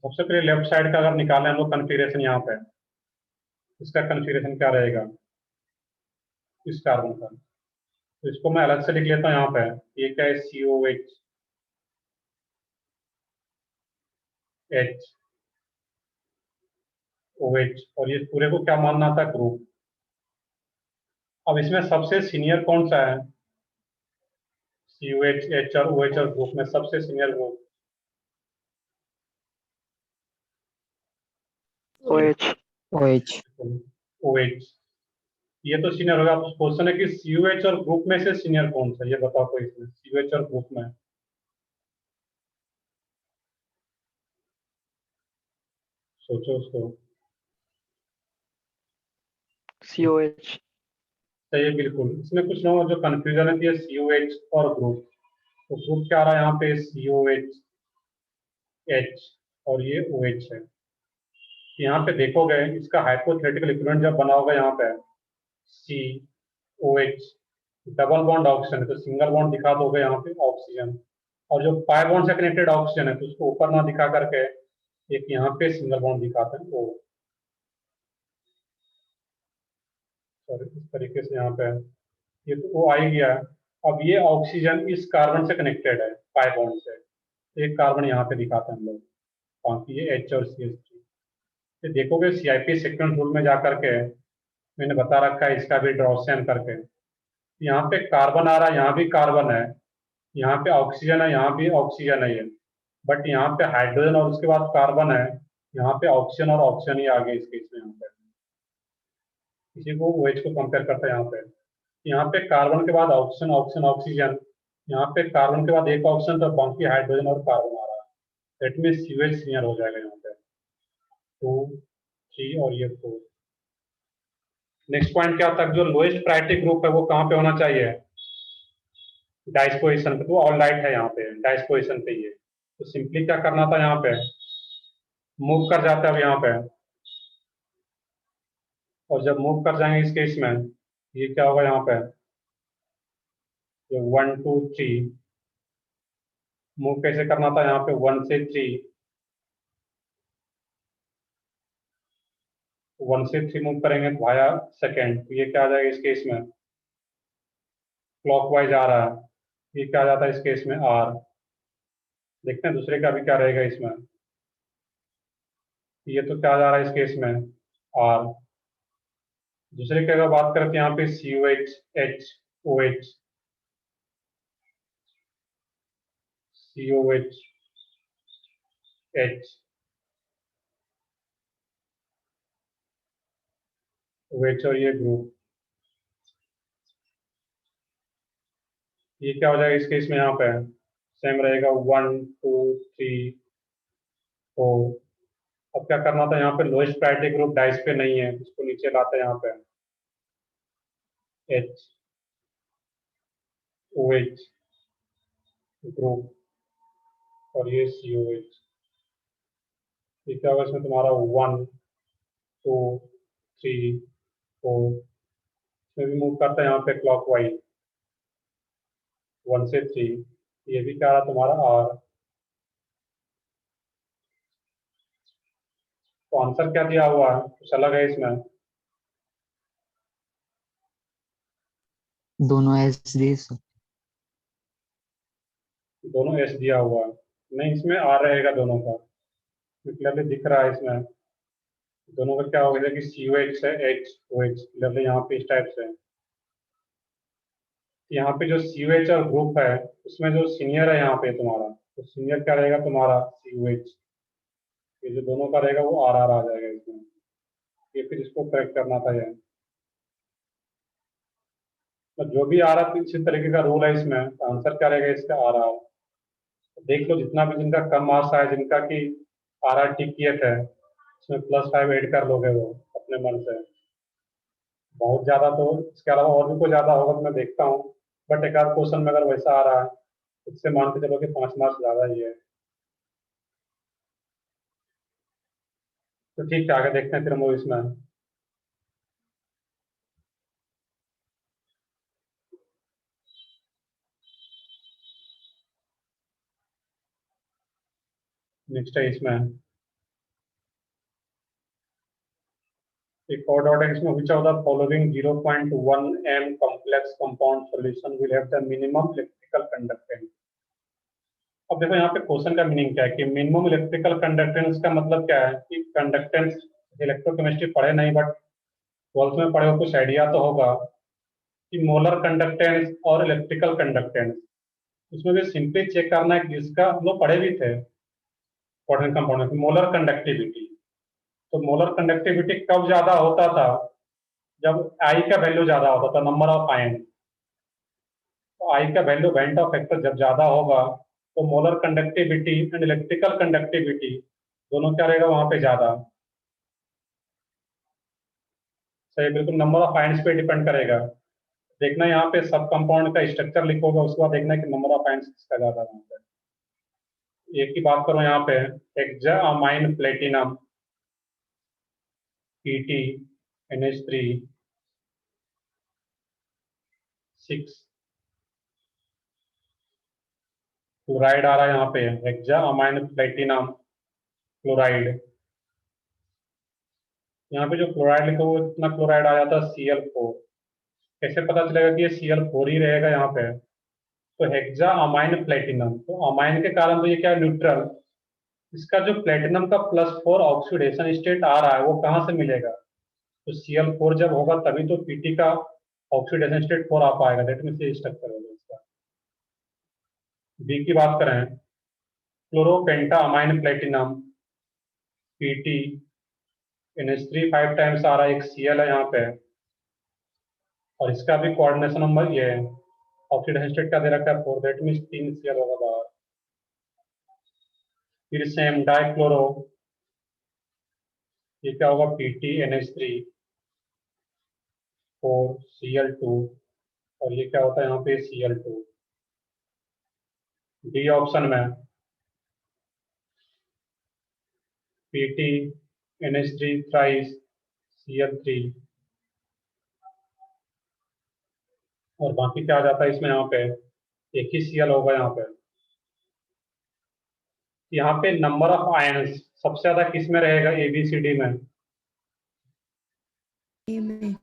सबसे पहले लेफ्ट साइड का अगर निकालें हम लोग कन्फिग्रेशन यहाँ पे, इसका कन्फिग्रेशन क्या रहेगा इस कार्बन का, तो इसको मैं अलग से लिख लेता हूँ यहाँ पे। ये क्या है, C O H H O H, और ये पूरे को क्या मानना था, ग्रुप। अब इसमें सबसे सीनियर कौन सा है, सी ओ एच एच और ओ एच और ग्रुप में सबसे senior group
OH।
OH।
O H. ये तो सीनियर होगा। अब क्वेश्चन है कि सी ओ एच और ग्रुप में से सीनियर कौन सा, ये बताओ कोई इसमें, सी ओ एच और ग्रुप में सोचो उसको।
COH।
सही है बिल्कुल। इसमें कुछ लोगों को जो कंफ्यूजन है कि सी ओ एच और ग्रुप, तो ग्रुप क्या आ रहा है यहाँ पे, सी ओ एच एच और ये ओ एच है। यहाँ पे देखोगे इसका हाइपोथेटिकल इक्विवेलेंट जब बना होगा यहाँ पे C O H, double bond oxygen है तो सिंगल बॉन्ड दिखा दोगे यहाँ पे ऑक्सीजन, और जो पाई बॉन्ड से कनेक्टेड ऑक्सीजन है तो उसको ऊपर ना दिखा करके एक यहाँ पे सिंगल बॉन्ड दिखाते हैं वो, सॉरी इस तरीके से यहाँ पे ये तो वो आ ही गया। अब ये ऑक्सीजन इस कार्बन से कनेक्टेड है पाई बॉन्ड से, एक कार्बन यहाँ पे दिखाते हैं हम लोग, बाकी ये एच और सी एच थ्री। तो देखोगे सीआईपी सेकंड रूल में जा करके मैंने बता रखा है इसका भी ड्रॉसेन करके, यहाँ पे कार्बन आ रहा है, यहाँ भी कार्बन है, यहाँ पे ऑक्सीजन है, यहाँ भी ऑक्सीजन है ये, बट यहाँ पे हाइड्रोजन और उसके बाद कार्बन है, यहाँ पे ऑक्सीजन और ऑक्सीजन ही आ गए इस केस में। यहाँ पे इसी को OH को कंपेयर करते हैं यहाँ पे, यहाँ पे कार्बन के बाद ऑक्सीजन ऑक्सीजन ऑक्सीजन, यहाँ पे कार्बन के बाद एक ऑक्सीजन तो बाकी हाइड्रोजन और कार्बन आ रहा है, दैट मीन सीवेज सीनियर हो जाएगा यहाँ पे 2 3 और ये 4। नेक्स्ट पॉइंट क्या था, जो लोएस्ट प्रायोरिटी ग्रुप है वो कहाँ पे होना चाहिए, डाइस पोजिशन पे, तो ऑल राइट है यहाँ पे डाइस पोजिशन पे ये। तो सिंपली क्या करना था, यहाँ पे मूव कर जाता है अब यहाँ पे, और जब मूव कर जाएंगे इस केस में ये क्या होगा यहाँ पे, ये 1 2 3 मूव कैसे करना था, यहाँ पे 1 से 3, 1 से 3 मूव करेंगे वाया सेकेंड, तो ये क्या आ जाएगा इस केस में, क्लॉकवाइज आ रहा है, ये क्या आ जाता है इस केस में आर। देखते हैं दूसरे का भी क्या रहेगा इसमें, ये तो क्या जा रहा है इस केस में आर। दूसरे की अगर बात करें तो यहाँ पे C O H H O H, C O H H O H और ये ग्रुप, ये क्या हो जाएगा इस केस में, यहाँ पे सेम रहेगा 1 2 3 4। अब क्या करना था, यहाँ पे लोएस्ट प्रायोरिटी ग्रुप डाइस पे नहीं है, इसको नीचे लाते हैं यहाँ पे एच ओ एच ग्रुप और ये सी ओ एच, ये क्या होगा इसमें तुम्हारा 1 2 3 4, इसमें भी मूव करता है यहाँ पे क्लॉकवाइज 1 से 3, ये भी क्या रहा तुम्हारा आर। तो आंसर क्या दिया हुआ है, कुछ अलग है इसमें,
दोनों एस डी सर।
दोनों एस दिया हुआ है, नहीं इसमें आर रहेगा दोनों का, क्लियरली दिख रहा है इसमें दोनों का क्या हो गया कि सी ओ एच है एच ओ एच, क्लियरली यहाँ पे इस टाइप से। यहाँ पे जो सी ओ एच और ग्रुप है उसमें जो सीनियर है यहाँ पे तुम्हारा, तो सीनियर क्या रहेगा तुम्हारा सी ओ एच, ये जो दोनों का रहेगा वो आर आर आ जाएगा इसमें, ये फिर इसको करेक्ट करना था ये, तो जो भी आ रहा है इसी तरीके का रूल है इसमें, तो आंसर क्या रहेगा इसका आर आर। देख लो जितना भी जिनका कम मार्क्स आया, जिनका कि आर आर टिक किए थे उसमें +5 ऐड कर लोगे वो अपने मन से, बहुत ज्यादा तो इसके अलावा और भी कोई ज्यादा होगा तो मैं देखता हूँ, बट एक आध क्वेश्चन में अगर वैसा आ रहा है इससे मान के चलो कि 5 मार्क्स ज्यादा ही है। तो ठीक है, आगे देखते हैं फिर हम इसमें। नेक्स्ट है इसमें एक और डॉट है इसमें, which of the following 0.1 m complex compound solution will have the minimum electrical conductance। अब देखो यहाँ पे क्वेश्चन का मीनिंग क्या है कि मिनिमम इलेक्ट्रिकल कंडक्टेंस का मतलब क्या है कि कंडक्टेंस, इलेक्ट्रोकेमिस्ट्री पढ़े नहीं बट 12th में पढ़े हो, कुछ आइडिया तो होगा कि मोलर कंडक्टेंस और इलेक्ट्रिकल कंडक्टेंस, उसमें भी सिंपली चेक करना है कि इसका हम लोग पढ़े भी थे कोऑर्डिनेट कंपाउंड में, मोलर कंडक्टिविटी। तो मोलर कंडक्टिविटी कब ज्यादा होता था, जब आई का वैल्यू ज्यादा होता था, नंबर ऑफ आयन। तो आई का वैल्यू वेंट ऑफ फैक्टर जब ज्यादा होगा तो molar conductivity and electrical conductivity दोनों क्या रहेगा वहां पे ज्यादा। सही, बिल्कुल नंबर ऑफ आयन्स पे डिपेंड करेगा। देखना यहाँ पे सब कंपाउंड का स्ट्रक्चर लिखोगे, उसके बाद देखना कि नंबर ऑफ आयन्स किसका ज्यादा वहां पे। एक की बात करो यहाँ पे, हेक्सामाइन प्लेटिनम Pt NH3 6 क्लोराइड आ रहा है यहाँ पे, हेक्सामाइन प्लेटिनम क्लोराइड। यहाँ पे जो क्लोराइड लिखा हुआ इतना क्लोराइड आ जाता है Cl4। कैसे पता चलेगा कि ये Cl4 ही रहेगा यहाँ पे, तो हेक्सामाइन प्लेटिनम, तो अमाइन के कारण तो ये क्या है, न्यूट्रल। इसका जो प्लेटिनम का +4 ऑक्सीडेशन स्टेट आ रहा है वो कहाँ से मिलेगा, तो Cl4 जब होगा तभी तो Pt का ऑक्सीडेशन स्टेट 4 आ पाएगा। दैट मींस ये स्ट्रक्चर होगा इसका। बी की बात करें, chloropenta amine platinum Pt NH3 5 times आ रहा है, एक Cl है यहाँ पे, और इसका भी कोऑर्डिनेशन नंबर ये है, ऑक्सीडेशन स्टेट क्या दे रखा है 4, दैट मींस 3 Cl होगा बाहर। फिर सेम डाइक्लोरो, ये क्या होगा Pt NH3 4 Cl2, और ये क्या होता है यहाँ पे Cl2। डी ऑप्शन में Pt NH3 थ्राइस Cl3, और बाकी क्या आ जाता है इसमें, यहाँ पे एक ही Cl होगा यहाँ पे। यहाँ पे नंबर ऑफ आयन्स सबसे ज्यादा किस में रहेगा, ABCD में
ए में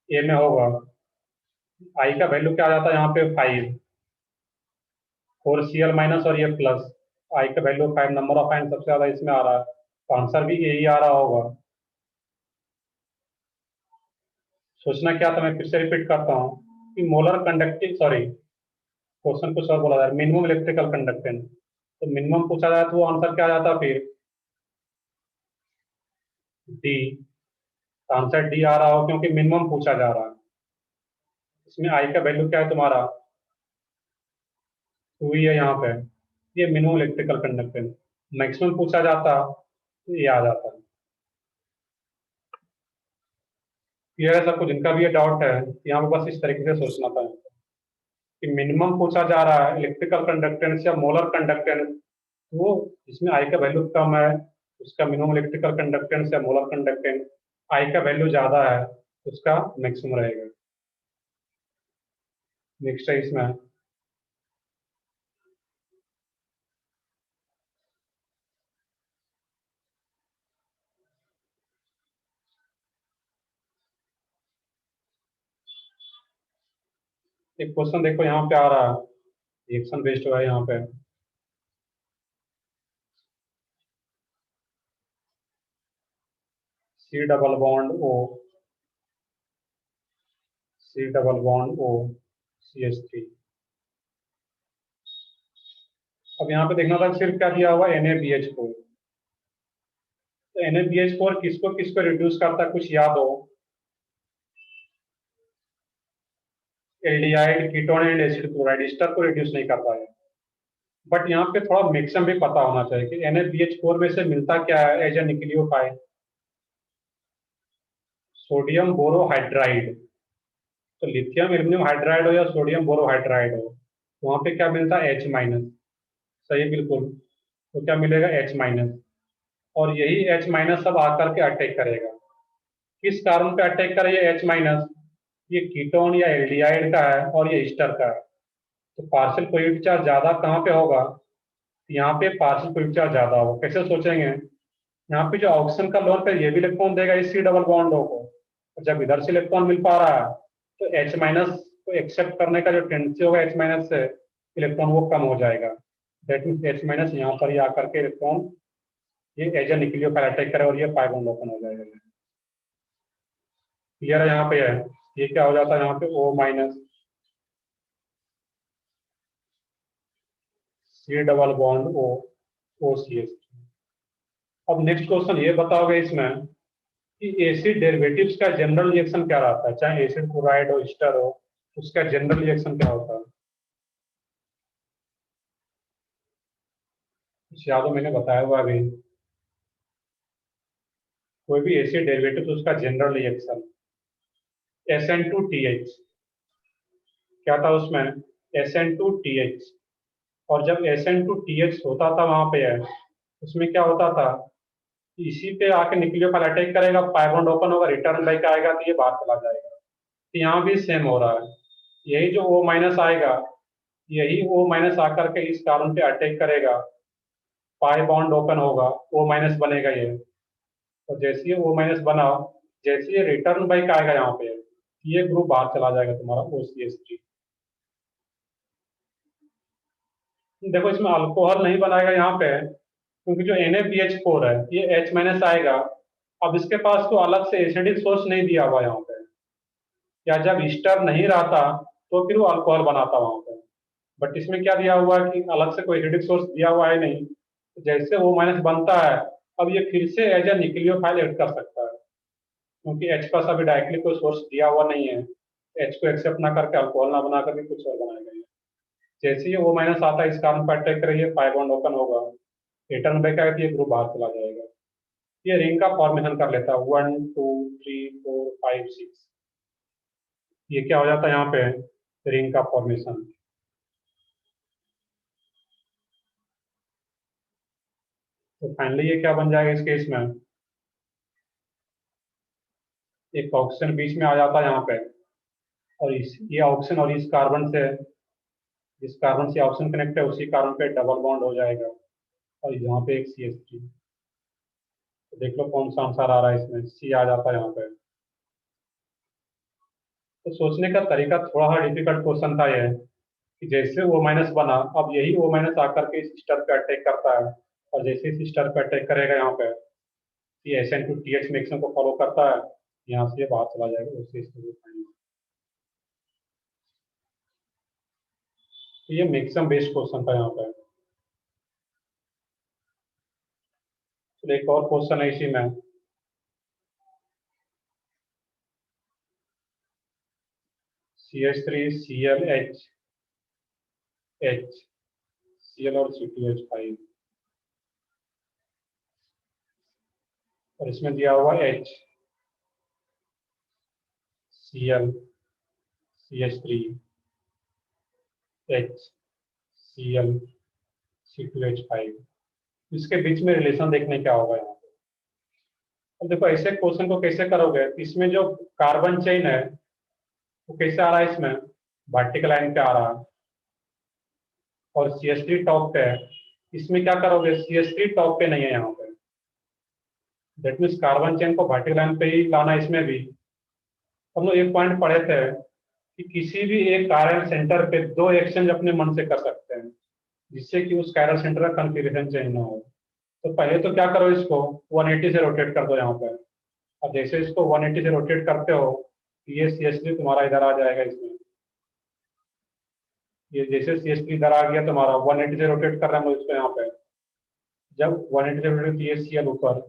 ए में होगा। आई का वैल्यू क्या आ जाता है यहाँ पे 5, 4 Cl माइनस और ये प्लस, आई का वैल्यू 5, नंबर ऑफ आयन सबसे ज्यादा इसमें आ रहा है, तो आंसर भी यही आ रहा होगा। सोचना क्या था, मैं फिर से रिपीट करता हूँ कि मोलर कंडक्टिव, सॉरी क्वेश्चन कुछ और बोला जाए, मिनिमम इलेक्ट्रिकल कंडक्टेंस, तो मिनिमम पूछा जाए तो वो आंसर क्या आ जाता फिर डी। आंसर डी आ रहा हो क्योंकि मिनिमम पूछा जा रहा है। इसमें आई का वैल्यू क्या है तुम्हारा 2 ही है यहाँ पे, ये मिनिमम इलेक्ट्रिकल कंडक्टेंस। मैक्सिमम पूछा जाता तो ये आ जाता। क्लियर है सबको, जिनका भी ये डाउट है यहाँ पे बस इस तरीके से सोचना था कि मिनिमम पूछा जा रहा है इलेक्ट्रिकल कंडक्टेंस या मोलर कंडक्टेंस, वो इसमें आई का वैल्यू कम है, उसका मिनिमम इलेक्ट्रिकल कंडक्टेंस या मोलर कंडक्टेंस, आई का वैल्यू ज्यादा है उसका मैक्सिमम रहेगा। नेक्स्ट है इसमें एक क्वेश्चन देखो, यहाँ पे आ रहा है, रिएक्शन बेस्ड हुआ है यहाँ पे। C double bond O, C double bond O CH3। अब यहाँ पे देखना था सिर्फ क्या दिया हुआ NaBH4, तो NaBH4 किसको किसको रिड्यूस करता है, कुछ याद हो, aldehyde, ketone and acid chloride, ester को रिड्यूस नहीं करता है। बट यहाँ पे थोड़ा मिक्सम भी पता होना चाहिए कि NaBH4 में से मिलता क्या है as a nucleophile, sodium borohydride. तो लिथियम एल्युमिनियम हाइड्राइड हो या सोडियम बोरोहाइड्राइड हो, वहां पे क्या मिलता है H-। सही, बिल्कुल, तो क्या मिलेगा H-, और यही H- सब आकर के अटैक करेगा। किस कारण पे अटैक करेगा H-, ये कीटोन या एल्डिहाइड का है और ये एस्टर का है। तो पार्शियल कोएफिशिएंट चार्ज ज्यादा कहाँ पे होगा, यहाँ पे पार्शियल क्यूबिक चार्ज ज्यादा हो, कैसे सोचेंगे? यहाँ पे जो ऑक्सीजन का लोन पे ये भी इलेक्ट्रॉन देगा इस सी डबल बॉन्ड को, और जब इधर से इलेक्ट्रॉन मिल पा रहा है तो H माइनस को एक्सेप्ट करने का जो टेंडेंसी होगा H माइनस से, इलेक्ट्रॉन वो कम हो जाएगा। दैट मीन्स H माइनस यहाँ पर ही आकर के इलेक्ट्रॉन ये एज ए न्यूक्लियोफाइल अटैक करे और ये पाई बॉन्ड ओपन हो जाएगा। क्लियर है? यहाँ पे है, ये क्या हो जाता है यहाँ पे O minus C double bond O OCH। अब नेक्स्ट क्वेश्चन ये बताओगे इसमें कि एसिड डेरिवेटिव्स का जनरल रिएक्शन क्या रहता है, चाहे एसिड क्लोराइड हो एस्टर हो, उसका जनरल रिएक्शन क्या होता है? कुछ याद हो? मैंने बताया हुआ अभी, कोई भी एसिड डेरिवेटिव उसका जनरल रिएक्शन SN2TH क्या था उसमें, SN2TH। और जब SN2TH होता था वहां पे है, उसमें क्या होता था, इसी पे आके न्यूक्लियोफाइल अटैक करेगा, पाई बॉन्ड ओपन होगा, रिटर्न बैक आएगा तो ये बाहर चला जाएगा। तो यहाँ भी सेम हो रहा है, यही जो O माइनस आएगा, यही O माइनस आकर के इस कार्बन पे अटैक करेगा, पाई बॉन्ड ओपन होगा, O माइनस बनेगा ये, और जैसे ही O माइनस बना, जैसे ये रिटर्न बैक आएगा यहाँ पे, ये ग्रुप बाहर चला जाएगा तुम्हारा OCH3। देखो इसमें अल्कोहल नहीं बनाएगा यहाँ पे, क्योंकि जो NaBH4 है ये H माइनस आएगा। अब इसके पास तो अलग से एसिडिक सोर्स नहीं दिया हुआ यहाँ पे, या जब ईस्टर नहीं रहता तो फिर वो अल्कोहल बनाता वहां पे, बट इसमें क्या दिया हुआ है कि अलग से कोई एसिडिक सोर्स दिया हुआ है नहीं। तो जैसे O माइनस बनता है, अब ये फिर से एज ए न्यूक्लियोफाइल ऐड कर सकता है, क्योंकि H पास अभी डायरेक्टली कोई सोर्स दिया हुआ नहीं है, H को एक्सेप्ट ना करके अल्कोहल ना बना करके कुछ और बनाएगा ये। जैसे ही O माइनस आता है इस कार्बन पर अटैक करेंगे, पाई बॉन्ड ओपन होगा, रिटर्न बैक आएगा, ये ग्रुप बाहर चला जाएगा। ये रिंग का फॉर्मेशन कर लेता है 1 2 3 4 5 6। ये क्या हो जाता है यहाँ पे, रिंग का फॉर्मेशन। तो फाइनली ये क्या बन जाएगा इस केस में, एक ऑक्सीजन बीच में आ जाता है यहाँ पे, और इस ये ऑक्सीजन और इस कार्बन से, जिस कार्बन से ऑक्सीजन कनेक्ट है उसी कार्बन पे डबल बॉन्ड हो जाएगा, और यहाँ पे एक CH3। तो देख लो कौन सा आंसर आ रहा है इसमें, C आ जाता है यहाँ पे। तो सोचने का तरीका थोड़ा सा डिफिकल्ट क्वेश्चन था ये, कि जैसे O माइनस बना, अब यही O माइनस आकर के इस स्टर पे अटैक करता है, और जैसे इस स्टर पे अटैक करेगा यहाँ पे, ये SN2TH मिक्सन को फॉलो करता है, यहाँ से ये बाहर चला जाएगा उससे इसको। तो ये मिक्सम बेस्ड क्वेश्चन था यहाँ पे। तो एक और क्वेश्चन है इसी में, CH3 Cl H H Cl और C2H5, और इसमें दिया हुआ H Cl CH3 H Cl C2H5, इसके बीच में रिलेशन देखने क्या होगा यहाँ पे। अब देखो ऐसे क्वेश्चन को कैसे करोगे, इसमें जो कार्बन चेन है वो कैसे आ रहा है, इसमें वर्टिकल लाइन पे आ रहा है, और CH3 टॉप पे है। इसमें क्या करोगे, CH3 टॉप पे नहीं है यहाँ पे, दैट मीन्स कार्बन चेन को वर्टिकल लाइन पे ही लाना। इसमें भी हम लोग एक पॉइंट पढ़े थे कि किसी भी एक कायरल सेंटर पे दो एक्सचेंज अपने मन से कर सकते हैं, जिससे कि उस कायरल सेंटर का कन्फिग्रेशन चेंज ना हो। तो पहले तो क्या करो, इसको 180 से रोटेट कर दो यहाँ पे, और जैसे इसको 180 से रोटेट करते हो, ये CH3 तुम्हारा इधर आ जाएगा इसमें। ये जैसे CH3 इधर आ गया तुम्हारा, 180 से रोटेट कर रहे हैं इसको यहाँ पे, जब 180 से रोटेट, ये Cl ऊपर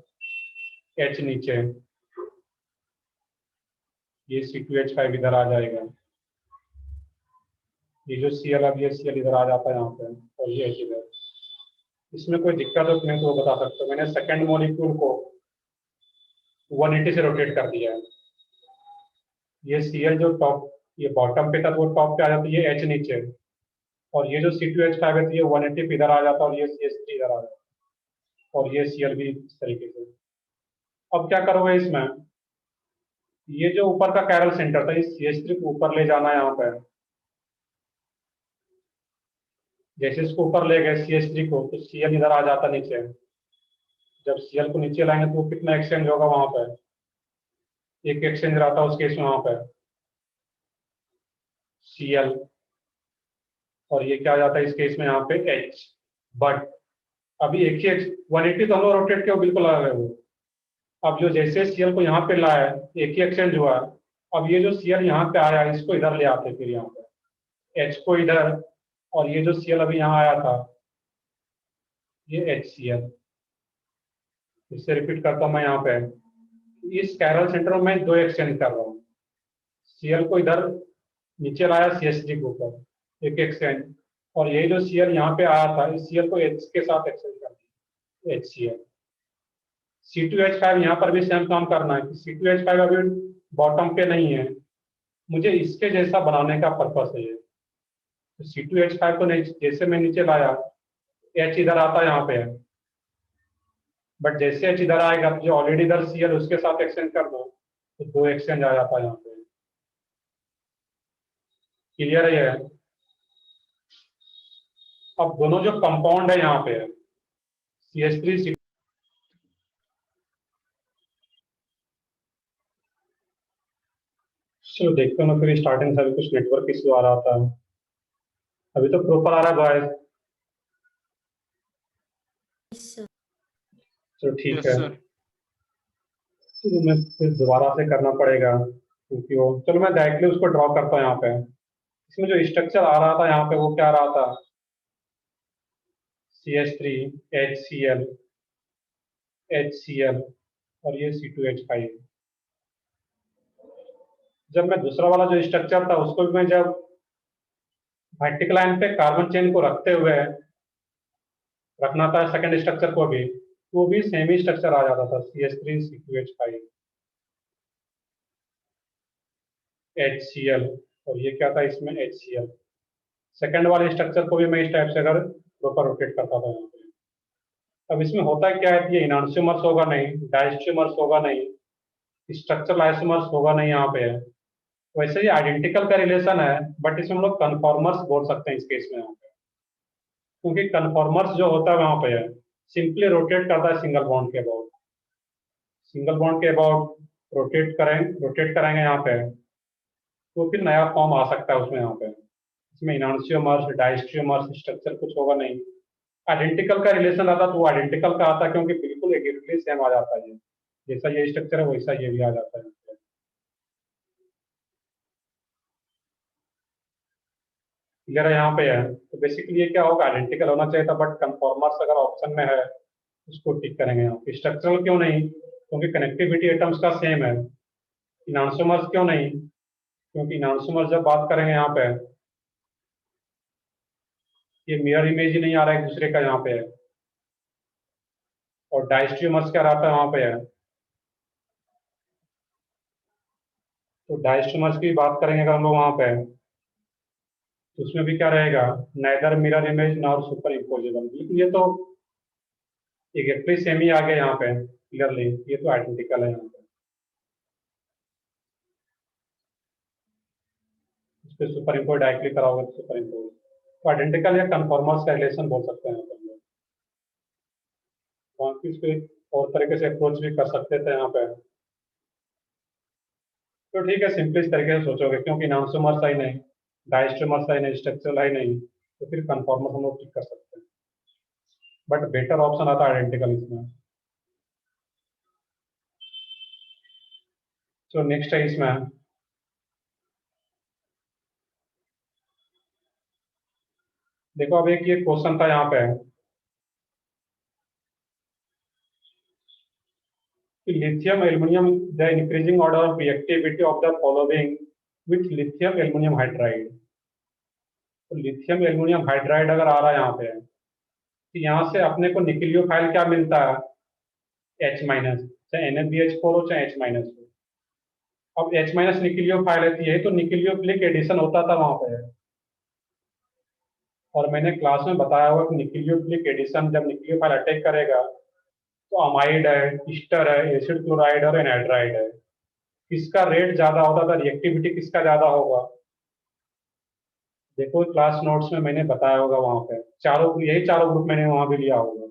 H नीचे, ये C2H5 इधर आ जाएगा, ये जो Cl अब ये Cl इधर आ जाता है यहाँ पे, और ये H इधर। इसमें कोई दिक्कत हो तुम्हें तो बता सकते हो। मैंने सेकेंड मॉलिक्यूल को 180 से रोटेट कर दिया है, ये Cl जो टॉप, ये बॉटम पे था तो वो टॉप पे आ जाता है, ये H नीचे, और ये जो C2H5 है तो ये 180 पे इधर आ जाता है, और ये CH3 इधर आ जाता है, और ये Cl भी इस तरीके से। अब क्या करोगे इसमें, ये जो ऊपर का कैरल सेंटर था इस CH3 को ऊपर ले जाना है यहाँ पे, जैसे इसको ऊपर ले गए CH3 को, तो Cl इधर आ जाता नीचे। जब Cl को नीचे लाएंगे तो वो कितना एक्सचेंज होगा वहां पर, एक एक्सचेंज रहता है उस केस में वहां पर Cl, और ये क्या आ जाता है इस केस में यहाँ पे H। बट अभी एक ही 180 तो हम लोग रोटेट किया, वो बिल्कुल अलग है वो। अब जो जैसे Cl को यहाँ पे लाया, एक ही एक्सचेंज हुआ, अब ये जो Cl यहाँ पे आया इसको इधर ले आते, फिर यहाँ पे H को इधर, और ये जो Cl अभी यहाँ आया था ये HCl। इससे रिपीट करता हूँ मैं यहाँ पे, इस कैरल सेंटर में मैं दो एक्सचेंज कर रहा हूँ। Cl को इधर नीचे लाया CH3 के ऊपर एक एक्सचेंज, और ये जो Cl यहाँ पे आया था इस Cl को H के साथ एक्सचेंज कर दिया, HCl। C2H5 यहाँ पर भी सेम काम करना है कि C2H5 अभी बॉटम पे नहीं है, मुझे इसके जैसा बनाने का पर्पस है ये। तो C2H5 को जैसे मैं नीचे लाया, H इधर आता यहाँ पे है, बट जैसे H इधर आएगा जो ऑलरेडी इधर Cl उसके साथ एक्सचेंज कर दो, तो दो एक्सचेंज आ जाता है यहाँ पे। क्लियर है ये? अब दोनों जो कंपाउंड है यहाँ पे CH3 चलो देखते हैं, फिर स्टार्टिंग से अभी कुछ नेटवर्क इश्यू आ रहा था, अभी तो प्रॉपर आ रहा है बॉयज।
Yes, sir.
चलो ठीक
यस
है,
सर।
तो मैं फिर दोबारा से करना पड़ेगा क्योंकि वो, चलो मैं डायरेक्टली उसको ड्रॉ करता हूँ यहाँ पे। इसमें जो स्ट्रक्चर आ रहा था यहाँ पे वो क्या आ रहा था, CH3 HCl HCl और ये C2H5। जब मैं दूसरा वाला जो स्ट्रक्चर था उसको भी मैं जब वर्टिकल लाइन पे कार्बन चेन को रखते हुए रखना था सेकंड स्ट्रक्चर को भी, वो भी सेम ही स्ट्रक्चर आ जाता था CH3 C2H5 HCl, और ये क्या था इसमें HCl। सेकंड वाले स्ट्रक्चर को भी मैं इस टाइप से अगर प्रॉपर रोटेट करता था यहाँ पे। अब इसमें होता क्या है कि ये इनांशियोमर्स होगा नहीं, डायस्ट्रियोमर्स होगा नहीं, स्ट्रक्चरल आइसोमर्स होगा नहीं यहाँ पे। वैसे ही आइडेंटिकल का रिलेशन है, बट इसमें हम लोग कन्फॉर्मर्स बोल सकते हैं इस केस में यहाँ पे, क्योंकि कन्फॉर्मर्स जो होता है वहाँ पे सिंपली रोटेट करता है सिंगल बॉन्ड के अबाउट, सिंगल बॉन्ड के अबाउट रोटेट करेंगे यहाँ पे, तो फिर नया फॉर्म आ सकता है उसमें यहाँ पे। इसमें इनांशियोमर्स डायस्ट्रियोमर्स स्ट्रक्चर कुछ होगा नहीं। आइडेंटिकल का रिलेशन आता तो वो आइडेंटिकल का आता क्योंकि बिल्कुल एग्जैक्टली सेम आ जाता है, जैसा ये स्ट्रक्चर है वैसा ये भी आ जाता है। क्लियर है यहाँ पे है? तो बेसिकली ये क्या होगा, आइडेंटिकल होना चाहिए था, बट कन्फॉर्मर्स अगर ऑप्शन में है उसको टिक करेंगे यहाँ पे। स्ट्रक्चरल क्यों नहीं, क्योंकि कनेक्टिविटी एटम्स का सेम है। इनांशियोमर्स क्यों नहीं, क्योंकि इनांशियोमर्स जब बात करेंगे यहाँ पे ये मिरर इमेज ही नहीं आ रहा है एक दूसरे का यहाँ पे है। और डायस्ट्रियोमर्स क्या रहता है वहां पे है, तो डायस्ट्रियोमर्स की बात करेंगे अगर हम लोग वहां पे, तो उसमें भी क्या रहेगा, neither mirror image nor super imposable. ये तो एग्जैक्टली सेम ही आ गया यहाँ पे क्लियरली, ये तो आइडेंटिकल है यहाँ पे। इस पे सुपर इम्पोज डायरेक्टली कराओगे तो सुपर इम्पोज, तो आइडेंटिकल या कन्फॉर्मर्स का रिलेशन बोल सकते हैं यहाँ पे हम लोग। बाकी इस पे और तरीके से अप्रोच भी कर सकते थे यहाँ पे, तो ठीक है सिंपली इस तरीके से सोचोगे, क्योंकि इनांशियोमर्स ही नहीं, डायस्ट्रियोमर्स ही नहीं, स्ट्रक्चरल ही नहीं, तो फिर कन्फॉर्मर्स हम लोग टिक कर सकते हैं, बट बेटर ऑप्शन आता है आइडेंटिकल इसमें। तो नेक्स्ट है इसमें, देखो अब एक ये क्वेश्चन था यहाँ पे कि lithium aluminium the increasing order of reactivity of the following with lithium aluminium hydride. तो लिथियम एल्युमिनियम हाइड्राइड अगर आ रहा है यहाँ पे, तो यहाँ से अपने को न्यूक्लियोफाइल क्या मिलता है, H माइनस, चाहे NaBH4 हो चाहे H माइनस हो। अब H माइनस न्यूक्लियोफाइल है, तो यही तो न्यूक्लियोफिलिक एडिशन होता था वहां पे, और मैंने क्लास में बताया हुआ कि न्यूक्लियोफिलिक एडिशन जब न्यूक्लियोफाइल अटैक करेगा तो अमाइड है, ईस्टर है, एसिड क्लोराइड और एनहाइड्राइड है, किसका रेट ज्यादा होता था, रिएक्टिविटी किसका ज्यादा होगा। देखो क्लास नोट्स में मैंने बताया होगा, वहां पे चारों, यही चारों ग्रुप मैंने वहां भी लिया होगा।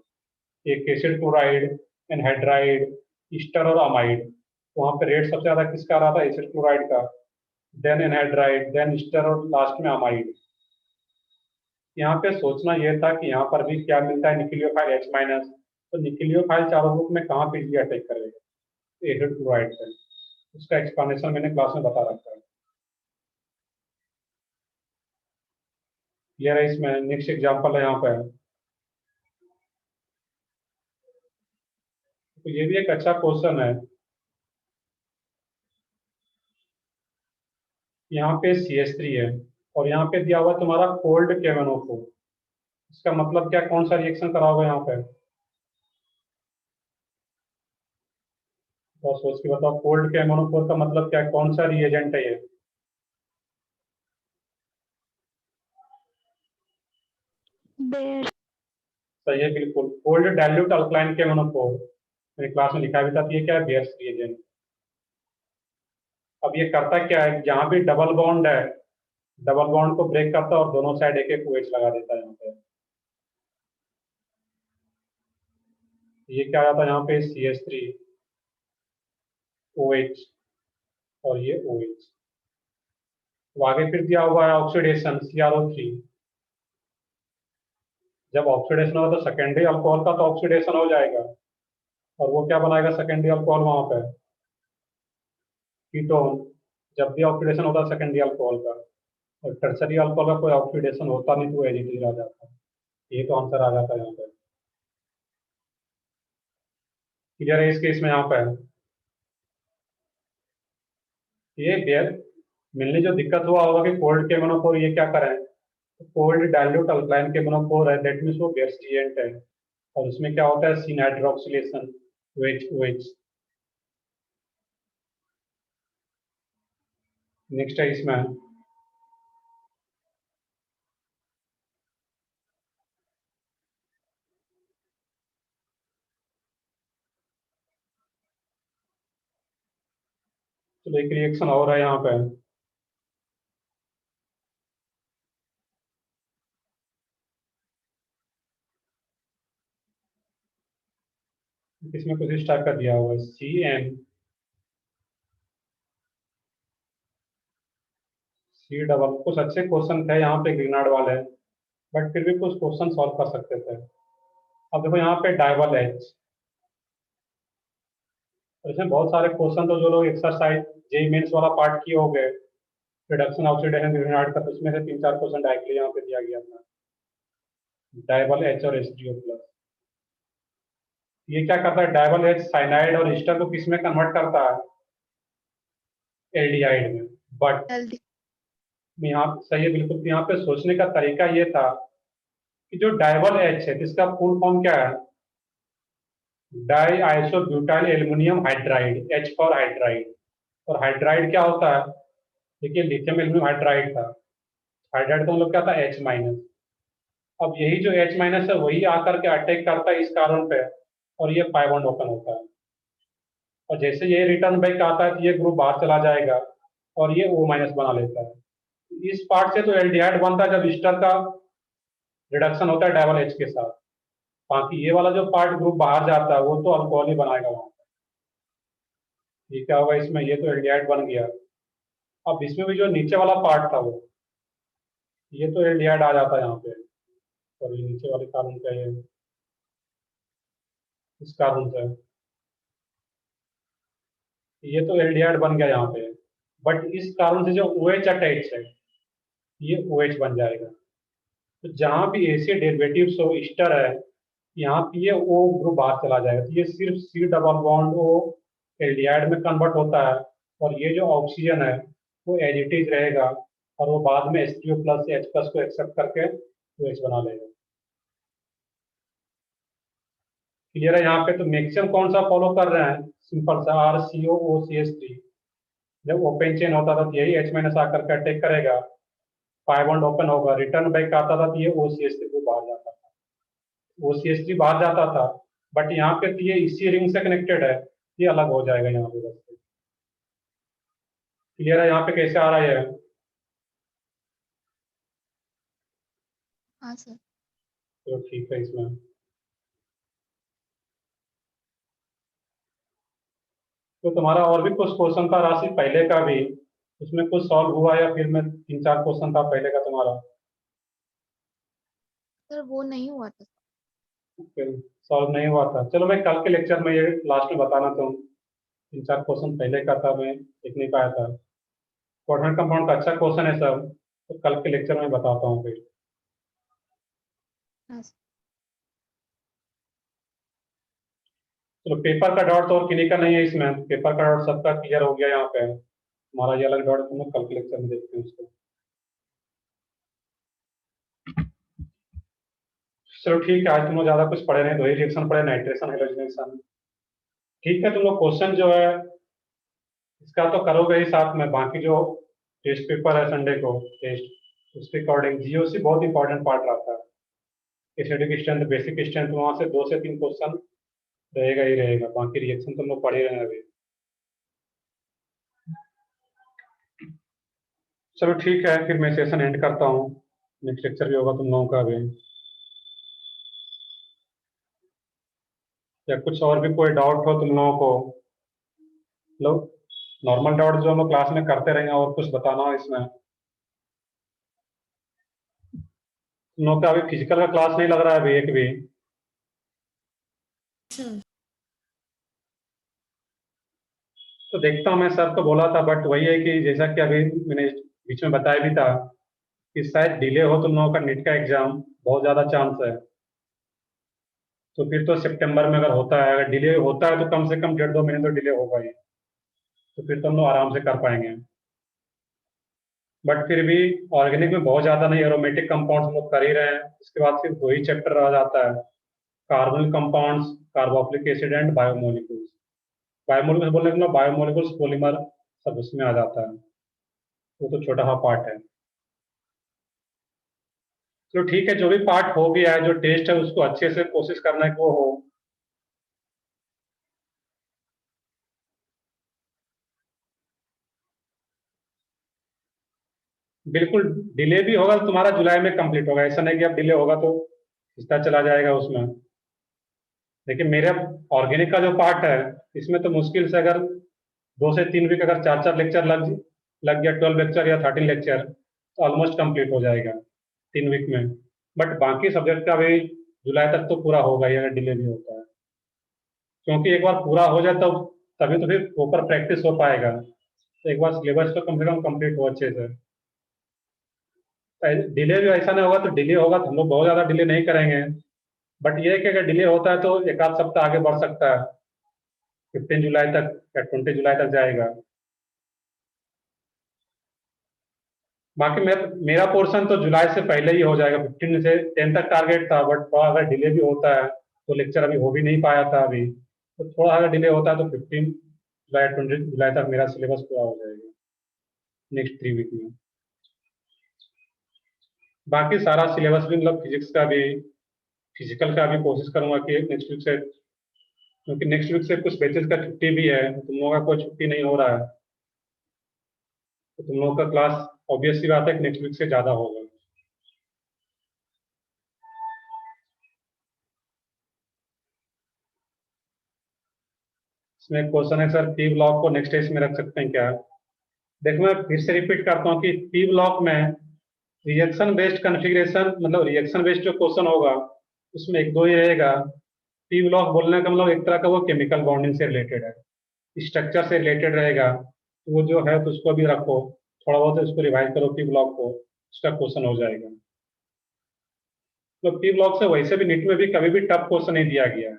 एक एसिड क्लोराइड, एनहाइड्राइड, ईस्टर और अमाइड। वहां पे रेट सबसे ज्यादा किसका आ रहा था? एसिड क्लोराइड का, देन एनहाइड्राइड, देन ईस्टर और लास्ट में अमाइड। यहाँ पे सोचना यह था कि यहाँ पर भी क्या मिलता है, निक्लियोफाइल H माइनस। तो निक्लियोफाइल चारों ग्रुप में कहाँ पे अटैक करेगा? एसिड क्लोराइड पे। उसका एक्सप्लेनेशन मैंने क्लास में बता रखा है। क्लियर है? इसमें नेक्स्ट एग्जांपल है यहाँ पे। तो ये भी एक अच्छा क्वेश्चन है। यहाँ पे CH3 है और यहाँ पे दिया हुआ तुम्हारा कोल्ड KMnO4। इसका मतलब क्या, कौन सा रिएक्शन कराओगे यहाँ पे? तो सोच के बताओ, कोल्ड KMnO4 का मतलब क्या है, कौन सा रिएजेंट है ये?
बेयर।
सही है, बिल्कुल। कोल्ड डाइल्यूट अल्कलाइन KMnO4 मैंने क्लास में लिखा भी था। तो ये क्या है? Bears reagent. अब ये करता क्या है, जहां भी डबल बॉन्ड है, डबल बॉन्ड को ब्रेक करता है और दोनों साइड एक एक OH लगा देता है यहाँ पे। ये क्या आ जाता है यहाँ पे? CH3 OH और ये OH। तो आगे फिर दिया हुआ है ऑक्सीडेशन CrO3। जब ऑक्सीडेशन होगा तो सेकेंडरी अल्कोहल का तो ऑक्सीडेशन हो जाएगा, और वो क्या बनाएगा सेकेंडरी अल्कोहल वहां पे? कीटोन। जब भी ऑक्सीडेशन होता है सेकेंडरी अल्कोहल का, और टर्सरी अल्कोहल का कोई ऑक्सीडेशन होता नहीं, तो एज इट इज आ जाता है। ये तो आंसर आ जाता है यहाँ पे। क्लियर है? इस केस में यहाँ पे ये बेयर मिलने जो दिक्कत हुआ होगा कि कोल्ड KMnO4 ये क्या करें, कोल्ड डाइल्यूट अल्कलाइन KMnO4 है, दैट मीन्स वो बेयर रिएजेंट है। और उसमें क्या होता है? सी नाइट्रोक्सिलेशन OH। नेक्स्ट है इसमें, तो एक रिएक्शन और है यहाँ पे। इसमें कुछ इस टाइप का दिया हुआ है, CnC डबल। कुछ अच्छे क्वेश्चन थे यहाँ पे ग्रीनार्ड वाले, बट फिर भी कुछ क्वेश्चन सॉल्व कर सकते थे। अब देखो यहाँ पे डाइबल H, और इसमें बहुत सारे क्वेश्चन, तो जो लोग एक्सरसाइज जेई मेंस वाला पार्ट किए हो गए, रिडक्शन ऑक्सीडेशन ग्रीनार्ड का, तो उसमें से 3-4 क्वेश्चन डायरेक्टली यहाँ पे दिया गया था। डाइबल H और H3O+। ये क्या करता है? डाइबल H साइनाइड और ईस्टर को किस में कन्वर्ट करता है? एल्डिहाइड में। But
healthy.
यहाँ सही है, बिल्कुल। यहाँ पे सोचने का तरीका ये था कि जो डाइबल H है, इसका फुल फॉर्म क्या है? Die isobutyl aluminium hydride, H for hydride. और हाइड्राइड क्या होता है? देखिए, लिथियम एल्युमिनियम हाइड्राइड था। हाइड्राइड का मतलब क्या था? H minus. अब यही जो H माइनस है, वही आकर के अटैक करता है इस कार्बन पे, और ये पाई बॉन्ड ओपन होता है। और जैसे ये रिटर्न बैक आता है, तो ये ग्रुप बाहर चला जाएगा और ये O माइनस बना लेता है। इस पार्ट से तो एल्डिहाइड बनता है जब ईस्टर का रिडक्शन होता है डाइबल H के साथ। बाकी ये वाला जो पार्ट ग्रुप बाहर जाता है, वो तो अल्कोहल ही बनाएगा वहां पे। ये क्या होगा इसमें? ये तो एल्डिहाइड बन गया। अब इसमें भी जो नीचे वाला पार्ट था, वो ये तो एल्डिहाइड आ जाता है यहाँ पे। और ये नीचे वाले कार्बन का, ये इस कार्बन से ये तो एल्डिहाइड बन गया यहाँ पे। बट इस कार्बन से जो OH अटैच है, ये OH बन जाएगा। तो जहां भी एसिड डेरिवेटिव्स हो, ईस्टर है, यहाँ पे ये O ग्रुप बाहर चला जाएगा। तो ये सिर्फ C double bond O aldehyde में कन्वर्ट होता है, और ये जो ऑक्सीजन है वो एज इट इज रहेगा, और वो बाद में H2O+ से H+ को एक्सेप्ट करके OH बना लेगा। क्लियर है यहाँ पे? तो मैक्सिमम कौन सा फॉलो कर रहे हैं? सिंपल सा RCOOCH3। जब ओपन चेन होता था तो यही H माइनस आकर के अटैक करेगा, पाई बॉन्ड ओपन होगा, रिटर्न बैक आता था तो ये OCH3 को बाहर जाता था। OCH3 बाहर जाता था, बट यहाँ पे तो ये इसी रिंग से कनेक्टेड है, ये अलग हो जाएगा यहाँ पे बस। क्लियर है यहाँ पे कैसे आ रहा है?
हाँ सर।
तो ठीक है इसमें। तो तुम्हारा और भी कुछ क्वेश्चन था राशि पहले का भी, उसमें कुछ सॉल्व हुआ या फिर में 3-4 क्वेश्चन था पहले का तुम्हारा?
सर वो नहीं हुआ था।
फिर सॉल्व नहीं हुआ था। चलो मैं कल के लेक्चर में ये लास्ट में बताना, तो 3-4 क्वेश्चन पहले का था, मैं लिख नहीं पाया था। कोऑर्डिनेट कंपाउंड का अच्छा क्वेश्चन है सब, तो कल के लेक्चर में बताता हूँ फिर।
हाँ सर।
चलो पेपर का डॉट तो और किन्हीं का नहीं है इसमें, पेपर का डॉट सबका क्लियर हो गया यहाँ पे। हमारा ये अलग डॉट तुम लोग कल के लेक्चर में देखते हैं उसको। चलो ठीक है, आज तुम लोग ज्यादा कुछ पढ़े नहीं, दो ही रिएक्शन पढ़े, नाइट्रेशन हेलोजनेशन। ठीक है, तुम लोग क्वेश्चन जो है इसका तो करोगे ही साथ में, बाकी जो टेस्ट पेपर है संडे को टेस्ट, उसके अकॉर्डिंग जीओसी बहुत इंपॉर्टेंट पार्ट रहता है। एसिडिक स्ट्रेंथ, बेसिक स्ट्रेंथ, वहां से 2 से 3 क्वेश्चन रहेगा ही रहेगा, बाकी रिएक्शन तुम लोग पढ़े रहे हैं अभी। चलो ठीक है, फिर मैं सेशन एंड करता हूँ, नेक्स्ट लेक्चर भी होगा तुम लोगों का भी। या कुछ और भी कोई डाउट हो तुम लोगों को, लो नॉर्मल डाउट जो हम लोग क्लास में करते रहेंगे, और कुछ बताना हो इसमें। तुम लोग का अभी फिजिकल का क्लास नहीं लग रहा है अभी एक भी?
सर
तो देखता हूँ, मैं सर को बोला था, बट वही है कि जैसा कि अभी मैंने बीच में बताया भी था कि शायद डिले हो तुम लोगों का नीट का एग्जाम, बहुत ज़्यादा चांस है। तो फिर तो सितंबर में अगर होता है, अगर डिले होता है तो कम से कम 1.5-2 महीने तो डिले होगा ही, तो फिर तो हम लोग आराम से कर पाएंगे। बट फिर भी ऑर्गेनिक में बहुत ज़्यादा नहीं, एरोमेटिक कंपाउंड्स हम लोग कर ही रहे हैं, उसके बाद फिर 2 ही चैप्टर रह जाता है, carbonyl compounds, carboxylic acid and biomolecules. Biomolecules बोलने के लिए बायोमोलिक्यूल्स पॉलीमर सब उसमें आ जाता है, वो तो छोटा सा पार्ट है। तो ठीक है, जो भी पार्ट हो गया है, जो टेस्ट है उसको अच्छे से कोशिश करना है कि वो हो। बिल्कुल, डिले भी होगा तो तुम्हारा जुलाई में कंप्लीट होगा, ऐसा नहीं कि अब डिले होगा तो खिंचता चला जाएगा उसमें। लेकिन मेरे ऑर्गेनिक का जो पार्ट है, इसमें तो मुश्किल से अगर 2 से 3 वीक, अगर 4-4 लेक्चर लग गया, 12 लेक्चर या 13 लेक्चर, तो ऑलमोस्ट कंप्लीट हो जाएगा 3 वीक में। बट बाकी सब्जेक्ट का भी जुलाई तक तो पूरा होगा ही, अगर डिले भी होता है, क्योंकि एक बार पूरा हो जाए तो तभी तो फिर प्रॉपर प्रैक्टिस हो पाएगा। तो एक बार सिलेबस तो कम से कम कंप्लीट हो अच्छे से। डिले भी ऐसा नहीं होगा, तो डिले होगा तो हम लोग बहुत ज्यादा डिले नहीं करेंगे, बट ये है कि अगर डिले होता है तो एक आध सप्ताह आगे बढ़ सकता है, 15 जुलाई तक या 20 जुलाई तक जाएगा। बाकी मेरा पोर्शन तो जुलाई से पहले ही हो जाएगा, 15 से 10 तक टारगेट था, बट थोड़ा अगर डिले भी होता है तो लेक्चर अभी हो भी नहीं पाया था अभी, तो थोड़ा अगर डिले होता है तो 15 जुलाई 20 जुलाई तक मेरा सिलेबस पूरा हो जाएगा, नेक्स्ट 3 वीक में। बाकी सारा सिलेबस भी, मतलब फिजिक्स का भी, फिजिकल का भी कोशिश करूंगा कि नेक्स्ट वीक से, क्योंकि नेक्स्ट वीक से कुछ बैचेस का छुट्टी भी है, तुम लोगों का कोई छुट्टी नहीं हो रहा है, तो तुम लोगों का क्लास ऑब्वियस सी बात है कि नेक्स्ट वीक से ज़्यादा होगा। इसमें क्वेश्चन है सर, पी ब्लॉक को नेक्स्ट स्टेज में रख सकते हैं क्या? देखो मैं फिर से रिपीट करता हूँ कि पी ब्लॉक में रिएक्शन बेस्ड कन्फिग्रेशन, मतलब रिएक्शन बेस्ड जो क्वेश्चन होगा उसमें एक दो ही रहेगा। पी ब्लॉक बोलने का मतलब एक तरह का वो केमिकल बॉन्डिंग से रिलेटेड है, स्ट्रक्चर से रिलेटेड रहेगा, तो वो जो है तो उसको भी रखो, थोड़ा बहुत उसको रिवाइज करो, पी ब्लॉक को, उसका क्वेश्चन हो जाएगा। तो पी ब्लॉक से वैसे भी नीट में भी कभी भी टफ क्वेश्चन नहीं दिया गया है,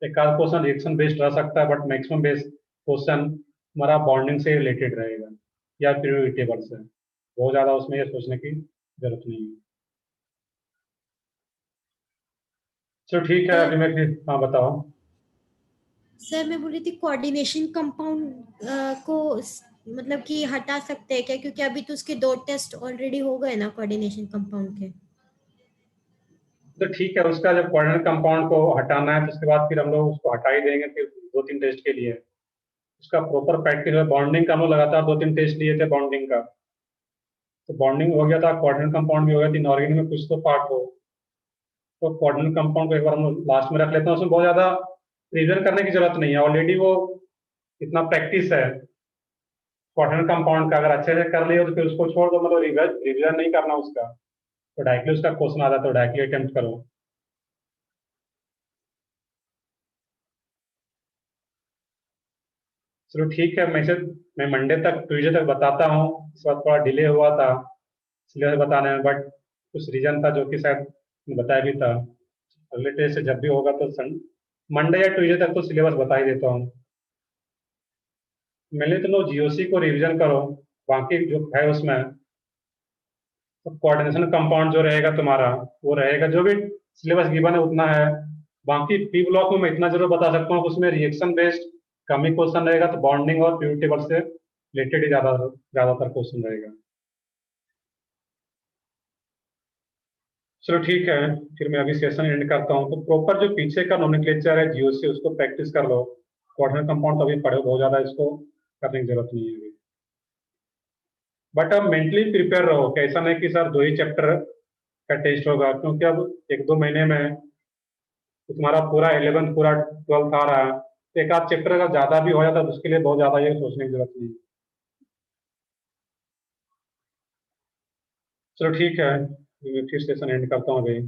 एक आध क्वेश्चन रिएक्शन बेस्ड रह सकता है, बट मैक्सिमम बेस्ड क्वेश्चन हमारा बॉन्डिंग से रिलेटेड रहेगा या पीरियोडिक टेबल से, बहुत ज़्यादा उसमें ये सोचने की जरूरत नहीं है। चलो ठीक है, अभी मैं फिर, हाँ बताओ।
सर मैं बोल रही थी कोऑर्डिनेशन कंपाउंड को मतलब कि हटा सकते हैं क्या, क्योंकि अभी तो उसके 2 टेस्ट ऑलरेडी हो गए ना कोऑर्डिनेशन कंपाउंड के।
तो ठीक है, उसका जब कोऑर्डिनेट कंपाउंड को हटाना है तो उसके बाद फिर हम लोग उसको हटा ही देंगे फिर 2-3 टेस्ट के लिए। उसका प्रॉपर प्रैक्टिस है, बॉन्डिंग का हम लोग लगातार 2-3 टेस्ट लिए थे बॉन्डिंग का, तो बॉन्डिंग हो गया था, कोऑर्डिनेट कंपाउंड भी हो गया था, इनऑर्गेनिक में कुछ तो पार्ट हो। तो कोऑर्डिनेट कंपाउंड को एक बार हम लास्ट में रख लेते हैं, उसमें बहुत ज़्यादा रिविजन करने की जरूरत नहीं है, ऑलरेडी वो इतना प्रैक्टिस है कोऑर्डिनेट कंपाउंड का। अगर अच्छे से कर लियो तो फिर उसको छोड़ दो, मतलब रिविजन नहीं करना उसका, तो डायरेक्टली उसका क्वेश्चन आ जाता है, तो डायरेक्टली अटेम्प्ट करो। चलो ठीक है, मैं मंडे तक ट्यूजडे तक बताता हूँ। इस बार थोड़ा डिले हुआ था सिलेबस बताने में, बट कुछ रीजन था जो कि शायद बताया भी था। अगले टेस्ट से जब भी होगा तो मंडे या ट्यूजडे तक तो सिलेबस बता ही देता हूँ। मैंने तो लो जीओसी को रिवीजन करो, बाकी जो है उसमें तो कोऑर्डिनेशन कंपाउंड जो रहेगा तुम्हारा वो रहेगा, जो भी सिलेबस गिवन है उतना है। बाकी पी ब्लॉक में मैं इतना जरूर बता सकता हूँ, उसमें रिएक्शन बेस्ड कम ही क्वेश्चन रहेगा, तो बॉन्डिंग और प्यूरिटी टेबल से रिलेटेड ही ज्यादातर क्वेश्चन रहेगा। चलो ठीक है, फिर मैं अभी सेशन एंड करता हूँ। तो प्रॉपर जो पीछे का नोमेनक्लेचर है जीओसी उसको प्रैक्टिस कर लो। कोऑर्डिनेट कंपाउंड तो अभी पढ़ो, बहुत ज्यादा इसको करने की जरूरत नहीं है अभी। बट अब मेंटली प्रिपेयर रहो कि ऐसा नहीं कि सर 2 ही चैप्टर का टेस्ट होगा, क्योंकि अब 1-2 महीने में तो तुम्हारा पूरा 11th पूरा 12th आ रहा है, तो एक आध चैप्टर अगर ज्यादा भी हो जाता है तो उसके लिए बहुत ज्यादा ये सोचने की जरूरत नहीं है। चलो ठीक है, मैं फिर सेशन एंड करता हूँ अभी।